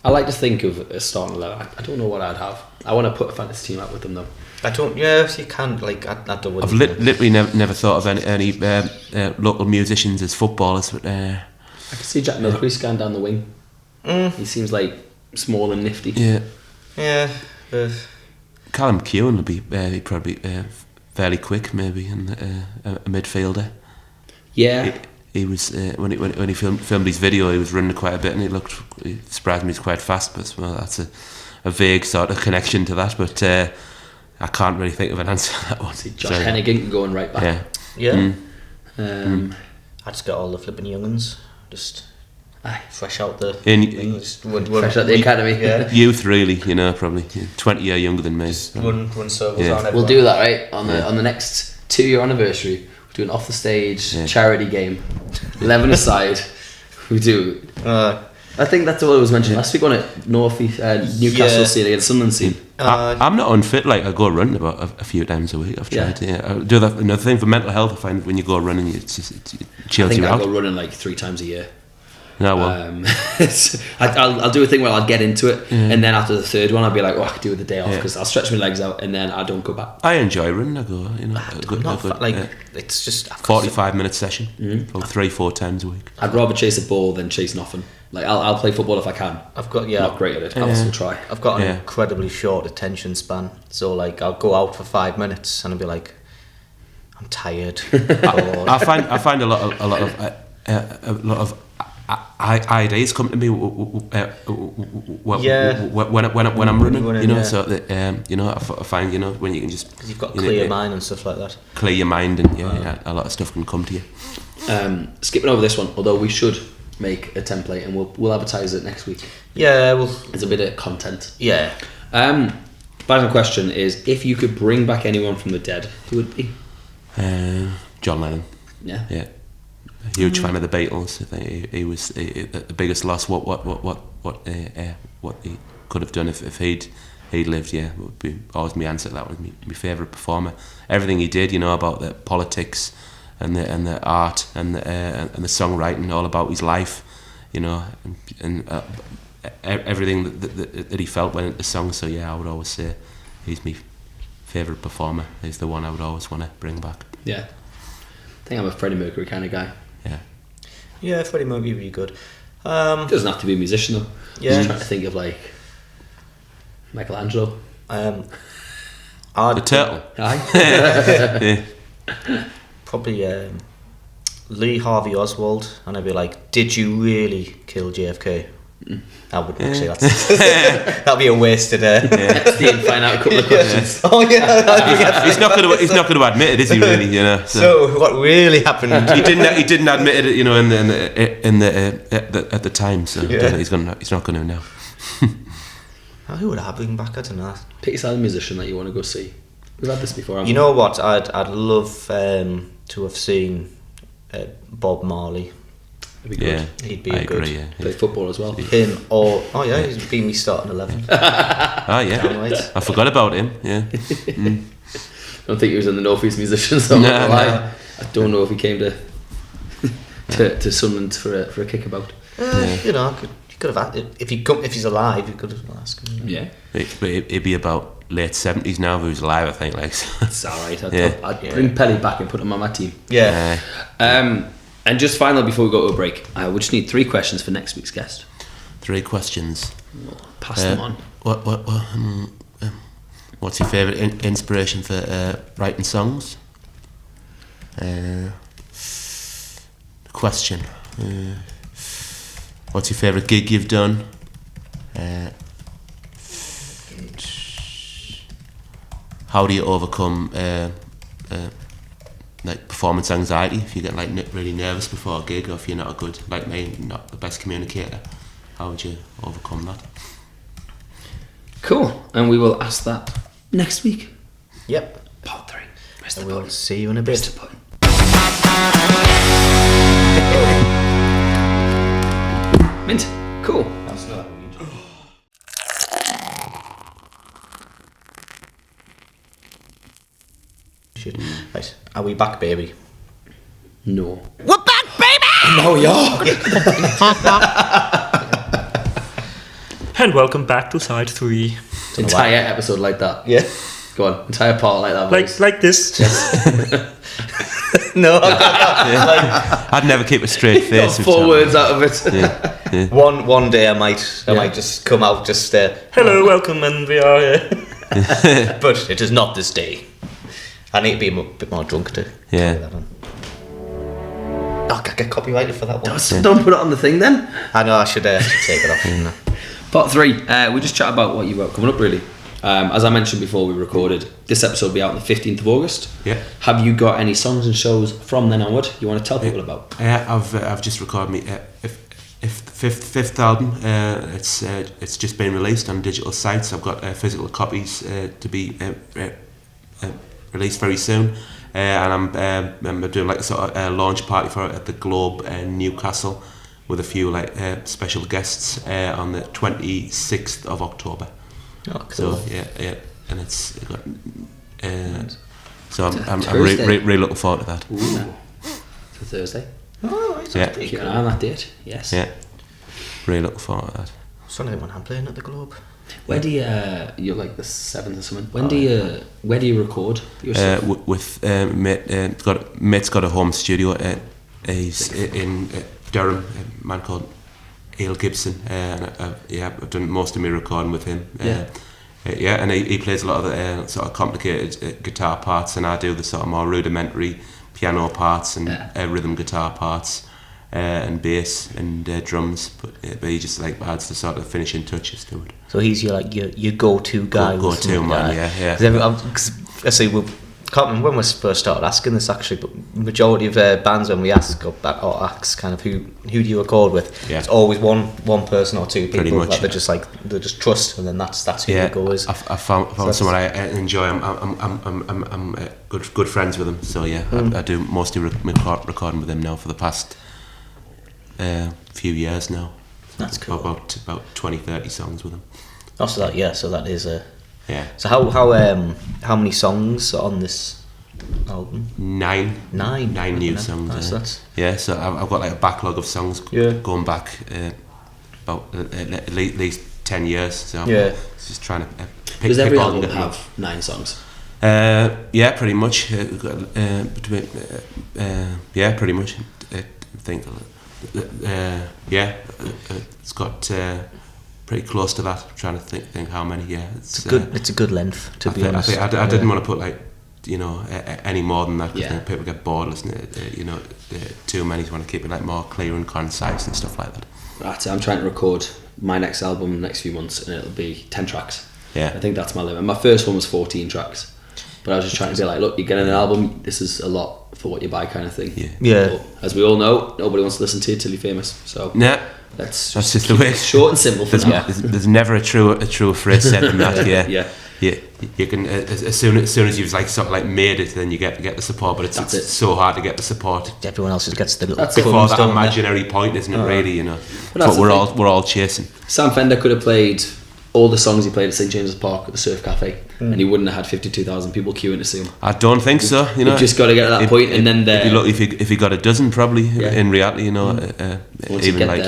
I like to think of a starting 11. I don't know what I'd have. I want to put a fantasy team out with them though. I don't. Yes, you can. Like I don't. I've literally never thought of any local musicians as footballers. But I can see Jack Milcrease scan down the wing. He seems like small and nifty. Yeah. Callum Keown will be probably fairly quick, maybe, and a midfielder. Yeah. He was when he filmed his video, he was running quite a bit, and he surprised me. He's quite fast, but well, that's a vague sort of connection to that. But I can't really think of an answer to that one. Josh Hennigan going right back. Yeah. I just got all the flipping young'uns, just fresh out the fresh out the academy. Yeah. Youth, really, you know, probably 20 years younger than me. Just run circles on everyone. We'll do that right on the next 2-year anniversary. We'll do an off the stage charity game. 11 aside. We do. I think that's what I was mentioning last week, wasn't it? Newcastle scene against Sunderland scene. I'm not unfit. Like I go running about a few times a week. I've tried. I do that. Another thing for mental health, I find when you go running, it chills you out. I go running like 3 times a year. No, well, I'll do a thing where I'll get into it, and then after the 3rd one, I'll be like, I could do with the day off because I'll stretch my legs out, and then I don't go back. I enjoy running. I go, it's just 45-minute session, about 3-4 times a week. I'd rather chase a ball than chase nothing. Like I'll play football if I can. I'm not great at it. I'll still try. I've got an incredibly short attention span, so like I'll go out for 5 minutes and I'll be like, I'm tired. I find a lot of ideas come to me when I'm running, you know. So that you know, I find, you know, when you can just you've got clear your mind and stuff like that. Clear your mind, and a lot of stuff can come to you. Skipping over this one, although we should make a template and we'll advertise it next week. Yeah, it's a bit of content. Yeah. Final question is, if you could bring back anyone from the dead, who would it be? John Lennon. Yeah. A huge fan of the Beatles. I think he was the biggest loss. What he could have done if he'd lived. Yeah, would be always my answer. That was my favourite performer. Everything he did, you know, about the politics and the art and the songwriting, all about his life, you know, and everything that he felt went into the song. So yeah, I would always say he's my favourite performer. He's the one I would always want to bring back. Yeah, I think I'm a Freddie Mercury kind of guy. Yeah, Freddie Mercury would be good. Doesn't have to be a musician though. Yeah. Just trying to think of like Michelangelo. The turtle. Aye. Probably Lee Harvey Oswald, and I'd be like, did you really kill JFK? I wouldn't actually. That'd be a wasted. Next day, find out a couple of questions. Oh yeah. He's not going to admit it, is he? Really? You know. So what really happened? He didn't admit it. You know, at the time. So he's not going to now. Who would I bring back? I don't know. Pick a musician that you want to go see. We've had this before. You know what? I'd love to have seen Bob Marley. That'd be good. Yeah, he'd be good. Yeah. Play football as well. Him or he's been me starting 11. I forgot about him. Yeah. I don't think he was in the North East Musicians. So I don't know if he came to Sunderland for a kickabout. You know, you could have if he's alive, you could have asked him. Yeah, but it'd be about late 70s now. If he was alive, I think. Like, it's alright. I'd bring Pelly back and put him on my team. Yeah. And just finally, before we go to a break, we just need 3 questions for next week's guest. 3 questions. Pass them on. What's your favourite inspiration for writing songs? Question. What's your favourite gig you've done? How do you overcome like performance anxiety? If you get like really nervous before a gig, or if you're not a good, like me, not the best communicator, how would you overcome that? Cool, and we will ask that next week. Yep. Part 3. We'll see you in a bit. Mint. Cool. Right, are we back, baby? No. We're back, baby! No, we are. And welcome back to side 3. Entire episode like that. Yeah. Go on. Entire part like that. Like this. No. I'd never keep a straight face. 4 words out of it. Yeah. One day I might just come out hello, welcome, and we are here. But it is not this day. I need to be a bit more drunk to carry that on. Oh, I get copyrighted for that one. Don't put it on the thing then. I know, I should take it off. Part 3. We just chat about what you've got coming up, really. As I mentioned before we recorded, this episode will be out on the 15th of August. Yeah. Have you got any songs and shows from then onward you want to tell people about? Yeah, I've just recorded my fifth album. It's just been released on digital sites. I've got physical copies to be released very soon, and I'm doing like a sort of launch party for it at the Globe in Newcastle with a few like special guests on the 26th of October. Oh, cool. So yeah, and it's so I'm really looking forward to that. Ooh. For Thursday. Oh, right, Yeah. Keep an eye on that date. Yes. Yeah, really looking forward to that. Sunday when I'm playing at the Globe. Where do you you're like the 7th or something? Where do you record your stuff? With mate's got a home studio. He's in Durham. A man called Ale Gibson. And I've done most of my recording with him. And he plays a lot of the sort of complicated guitar parts, and I do the sort of more rudimentary piano parts and rhythm guitar parts, and bass and drums. But he just like adds the sort of finishing touches to it. So he's your go-to guy. Go-to man, yeah. I say can't remember when we first started asking this actually, but majority of bands when we ask or ask kind of who do you record with, it's always one person or two people that they just trust, and then that's who you go with. I found someone I enjoy. I'm good friends with them, so I do mostly recording with them now for the past few years now. That's cool. About 20-30 songs with them. Oh, so that is a. Yeah. So how many songs are on this album? 9 new songs. So I've got like a backlog of songs going back about at least 10 years. So just trying to pick. Does every album have 9 songs? Pretty much. Pretty much. I think. It's got. Pretty close to that. I'm trying to think how many. It's a good length to be honest. I didn't want to put like any more than that because then people get bored listening to too many. So I want to keep it like more clear and concise and stuff like that. Right, I'm trying to record my next album in the next few months, and it'll be 10 tracks. Yeah, I think that's my limit. My first one was 14 tracks, but I was just trying to be like, look, you're getting an album. This is a lot for what you buy, kind of thing. Yeah. But as we all know, nobody wants to listen to you till you're famous. So that's just the way. Short and simple for now. There's never a true phrase said than that. Yeah. You can as soon as you've like sort of like made it, then you get the support. But it's so hard to get the support. Everyone else just gets the little. That's before that imaginary point, isn't it? Really, But we're all chasing. Sam Fender could have played all the songs he played at St James's Park at the Surf Cafe, and he wouldn't have had 52,000 people queuing to see him. I don't think so. You've just got to get to that point, and then if he got a dozen, probably in reality, once even you get like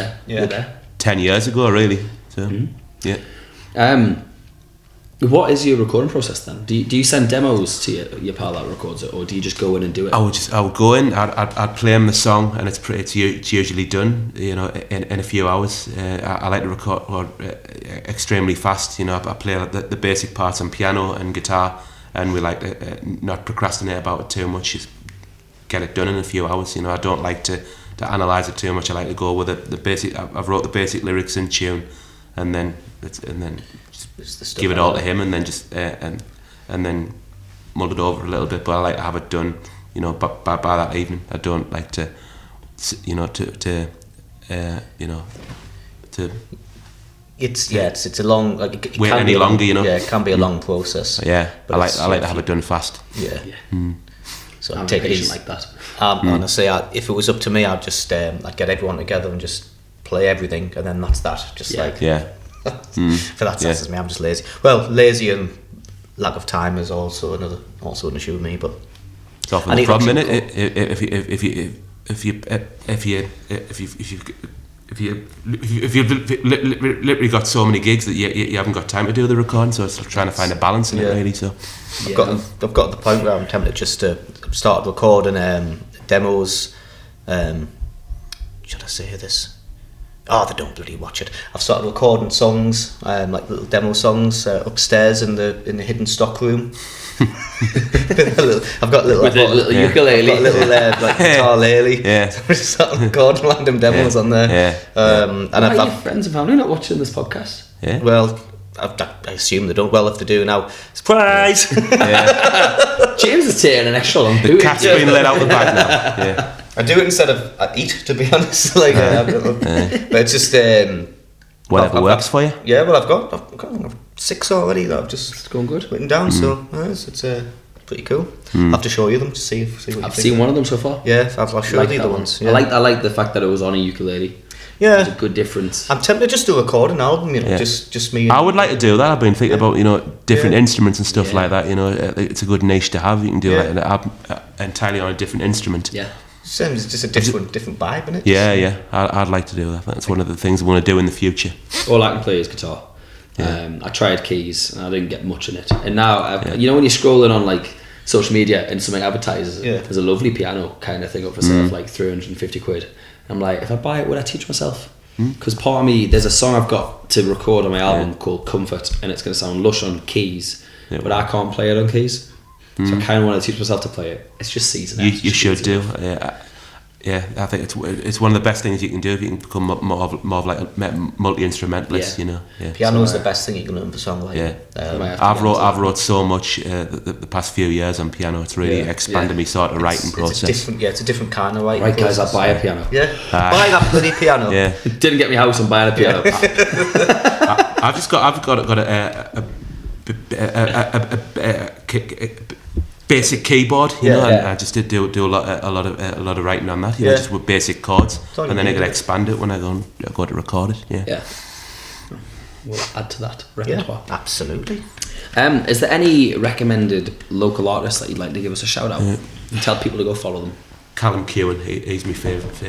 there, 10 years ago, really. So what is your recording process then? Do you send demos to your pal that records it, or do you just go in and do it? I would go in. I'd play him the song, and it's usually done. In a few hours. I like to record extremely fast. I play the basic parts on piano and guitar, and we like to not procrastinate about it too much. Just get it done in a few hours. I don't like to analyse it too much. I like to go with it. The basic. I've wrote the basic lyrics in tune, and then just give it all to him, and then just and then mull it over a little bit. But I like to have it done, by that evening. I don't like to, It's a long wait any longer. Yeah, it can be a long process. Yeah, I like to have it done fast. Yeah. So I'm take it patient easy. like that. Honestly, if it was up to me, I'd just I'd get everyone together and just play everything, and then that's that. For that sense, me, I'm just lazy. Well, lazy and lack of time is also an issue with me. But it's often the problem, isn't it? If you've literally got so many gigs that you haven't got time to do the recording, so it's trying to find a balance in it, really. So I've got the point where I'm tempted just to start recording demos. Should I say this? Oh, they don't bloody watch it. I've started recording songs, like little demo songs, upstairs in the hidden stock room. I've got a little ukulele. I've got a little guitar lele. Yeah. So I'm just starting recording random demos on there. And I've your friends and family not watching this podcast? Yeah. Well, I assume they don't. Well, if they do now, surprise! James is tearing an extra long boot. The cat's been let out the bag now. Yeah. I do it instead of I eat, to be honest. But it's just whatever works for you. Yeah, well, I've got 6 already that I've just going good written down. So it's pretty cool. I'll have to show you them to see what you think. I've seen one of them so far. Yeah, I'll show you the ones. Yeah. I like the fact that it was on a ukulele. Yeah, there's a good difference. I'm tempted just to record an album, just me. I would like to do that. I've been thinking about different instruments and stuff like that. It's a good niche to have. You can do like an album entirely on a different instrument. Yeah. It's just a different vibe, isn't it? Yeah. I'd like to do that. That's one of the things I want to do in the future. All I can play is guitar. I tried keys and I didn't get much in it. And now, when you're scrolling on like social media and something advertises, there's a lovely piano kind of thing up for sale for like 350 quid. I'm like, if I buy it, would I teach myself? Because part of me, there's a song I've got to record on my album called Comfort, and it's going to sound lush on keys, but I can't play it on keys. So I kind of want to teach myself to play it. It's just season. You should do. Yeah, I think it's one of the best things you can do if you can become more of like a multi-instrumentalist. Piano is the best thing you can learn for songwriting. I've wrote so much the past few years on piano. It's really expanded me sort of writing process. It's a different kind of writing. Right, guys, I'll buy a piano. Yeah, buy that bloody piano. Yeah, didn't get me house and buying a piano. I've got a basic keyboard, and I just did do a lot of writing on that, just with basic chords, and then I could expand it when I go to record it. Yeah. We'll add to that repertoire. Yeah, absolutely. Is there any recommended local artists that you'd like to give us a shout out and tell people to go follow them? Callum Kewen, he's my favourite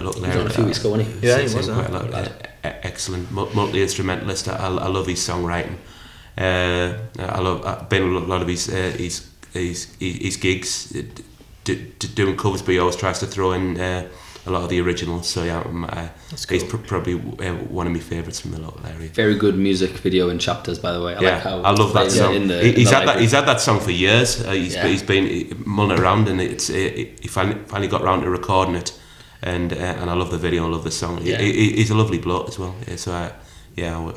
local area. He was on a few weeks ago, wasn't he? Yeah, he was. Quite a lot, excellent multi-instrumentalist. I love his songwriting. I've been to a lot of his gigs, doing covers, but he always tries to throw in a lot of the originals. So he's probably one of my favourites from the local area. Very good music video in Chapters, by the way. I love that song. He's had that song for years. He's been mulling around, and he finally got around to recording it. And I love the video. I love the song. He's a lovely bloke as well. I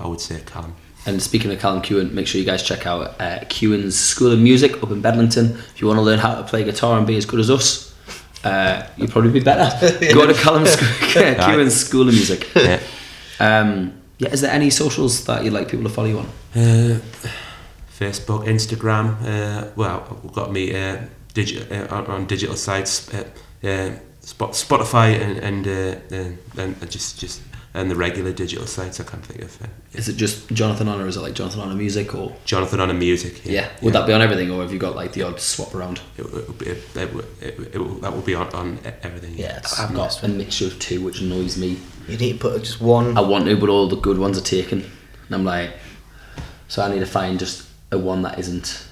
would say Callum. And speaking of Callum Kewen, make sure you guys check out Kewen's School of Music up in Bedlington. If you want to learn how to play guitar and be as good as us, you'd probably be better. Go to Kewen's School of Music. Is there any socials that you'd like people to follow you on? Facebook, Instagram. We've got me on digital sites, Spotify, and just. And the regular digital sites, I can't think of. Is it just Jonathan On, or is it like Jonathan On Music, or Jonathan On Music? Would that be on everything, or have you got like the odd swap around? That would be on everything. I've got a mixture of two, which annoys me. You need to put just one. I want to, but all the good ones are taken, and I'm like, so I need to find just a one that isn't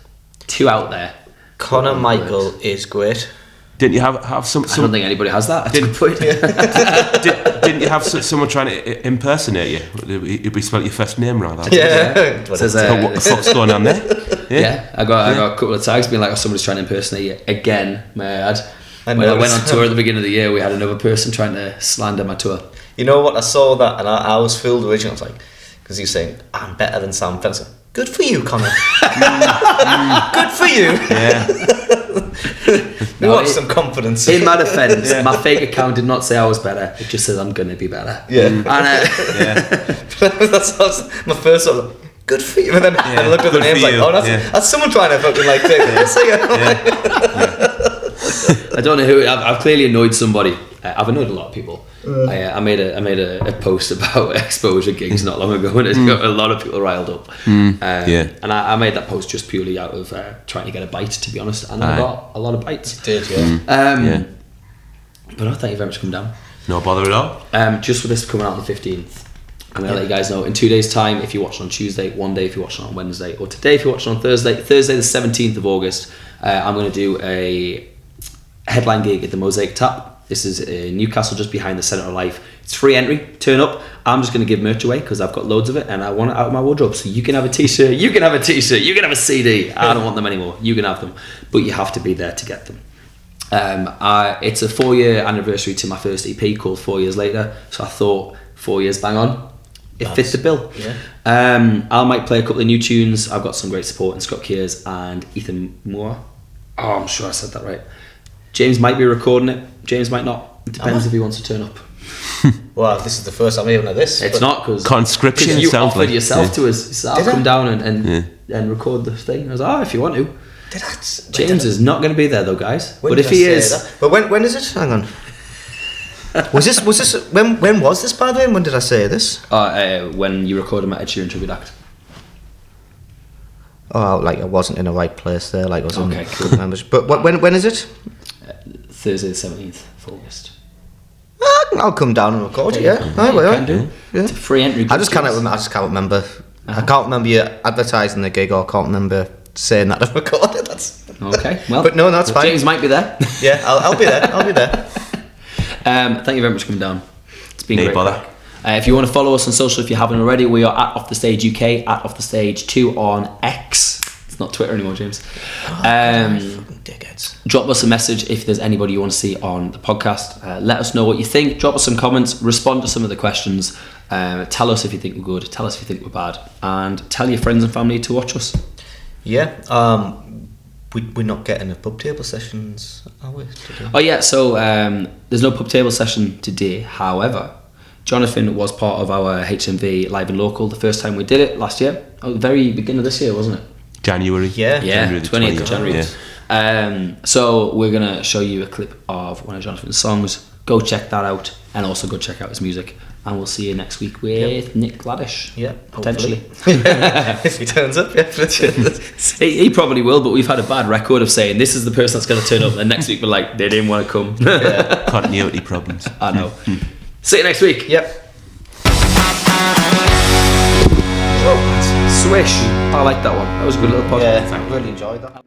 too out there. Conor Michael is great. Didn't you have some? I don't think anybody has that. Didn't you have someone trying to impersonate you? You'd be spelled your first name wrong. Yeah. What the fuck's going on there? I got a couple of tags being like, somebody's trying to impersonate you again. When I went on tour at the beginning of the year, we had another person trying to slander my tour. You know what? I saw that and I was filled with rage. I was like, because he's saying, I'm better than Sam Fencer. Good for you, Conor. Good for you. Yeah. You want some confidence. In my defence, my fake account did not say I was better. It just says I'm going to be better. Yeah. And, that's my first sort of, good for you. And then I looked at the names like, that's someone trying to fucking like take this. I don't know who. I've clearly annoyed somebody. I've annoyed a lot of people. I made a post about exposure gigs not long ago, and it got a lot of people riled up. And I made that post just purely out of trying to get a bite, to be honest, and I got a lot of bites. You did, But no, thank you very much for coming down. No bother at all. Just for this coming out on the 15th, I'm going to let you guys know in 2 days' time if you're watching on Tuesday, one day if you're watching on Wednesday, or today if you're watching on Thursday the 17th of August, I'm going to do a headline gig at the Mosaic Tap. This is in Newcastle, just behind the Centre of Life. It's free entry. Turn up. I'm just going to give merch away because I've got loads of it and I want it out of my wardrobe. So you can have a t-shirt, you can have a t-shirt, you can have a CD. I don't want them anymore. You can have them, but you have to be there to get them. It's a 4-year anniversary to my first EP called 4 Years Later. So I thought 4 years bang on. It fits the bill. I might play a couple of new tunes. I've got some great support in Scott Kears and Ethan Moore. Oh, I'm sure I said that right. James might be recording it. James might not. It depends if he wants to turn up. Well, this is the first time hearing of this. It's not because conscription. You offered yourself to us. So I'll come down and record the thing. I was like, if you want to. James is not going to be there though, guys. But if he is, but when is it? Hang on. Was this when was this, by the way? When did I say this? When you recorded my Ed Sheeran tribute act. Oh, like I wasn't in the right place there. Like I was Okay, cool. Members. But when is it? Thursday the 17th of August. I'll come down and record it. Yeah, I will. Can do. Yeah. It's a free entry. I just can't remember. I can't remember you advertising the gig, or I can't remember saying that I've recorded. That's okay. Well, but no, that's fine. James might be there. Yeah, I'll be there. I'll be there. Thank you very much for coming down. It's been great. Bother. If you want to follow us on social, if you haven't already, we are at Off the Stage UK, at Off the Stage 2 on X. It's not Twitter anymore, James. Dickheads. Drop us a message if there's anybody you want to see on the podcast. Let us know what you think. Drop us some comments. Respond to some of the questions. Tell us if you think we're good. Tell us if you think we're bad. And tell your friends and family to watch us. Yeah. We're not getting the pub table sessions, are we? Today? Oh yeah. So there's no pub table session today. However, Jonathan was part of our HMV Live and Local the first time we did it last year. Oh, the very beginning of this year, wasn't it? January. Yeah, January 20th of January. Yeah. So we're going to show you a clip of one of Jonathan's songs. Go check that out, and also go check out his music. And we'll see you next week with Nick Gladish. Yeah, potentially. If he turns up, yeah. he probably will, but we've had a bad record of saying this is the person that's going to turn up, and next week we're like, they didn't want to come. Continuity problems. I know. See you next week. Yep. Swish. I like that one. That was a good little podcast. Yeah, I really enjoyed that.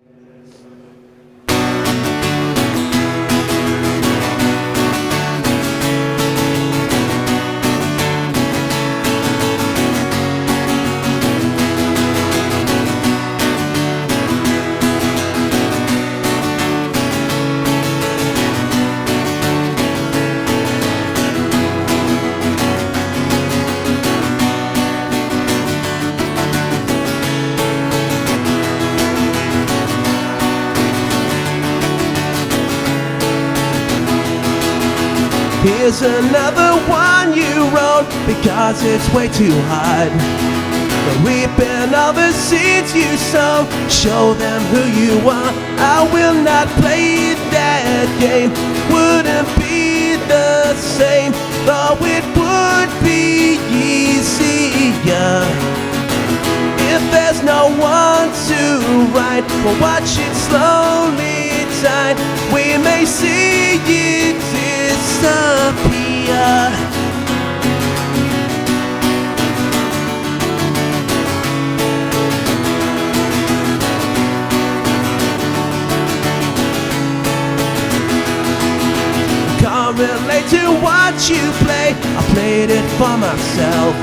Here's another one you wrote because it's way too hard. Reaping all the seeds you sow, show them who you are. I will not play that game, wouldn't be the same, though it would be easier. If there's no one to write, we'll watch it slowly die. We may see it disappear. Can't relate to what you play, I played it for myself.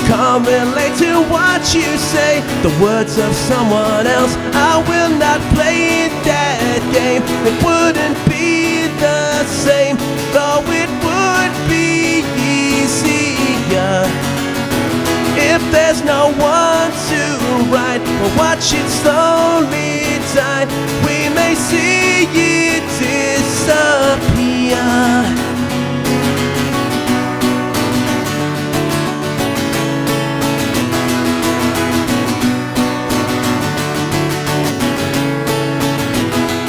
Can't relate to what you say, the words of someone else. I will not play that game, it wouldn't be the same, though it would be easier. If there's no one to write, we'll watch it slowly die. We may see it disappear.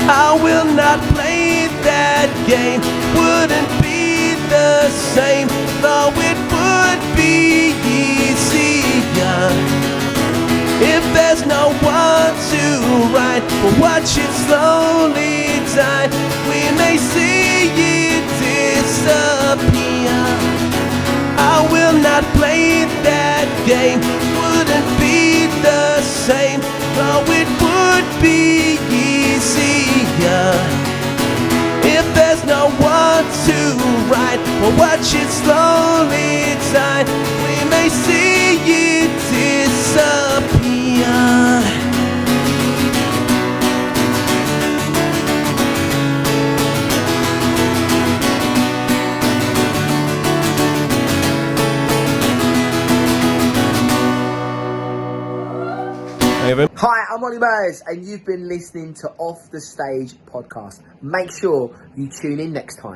I will not play that game, wouldn't be the same, though it would be easier. If there's no one to write, we'll watch it slowly die. We may see it disappear. I will not play that game, wouldn't be the same, though it would be easier. If there's no one to write, we'll watch it slowly die. We may see it disappear. Hi, I'm Ollie Murs, and you've been listening to Off the Stage podcast. Make sure you tune in next time.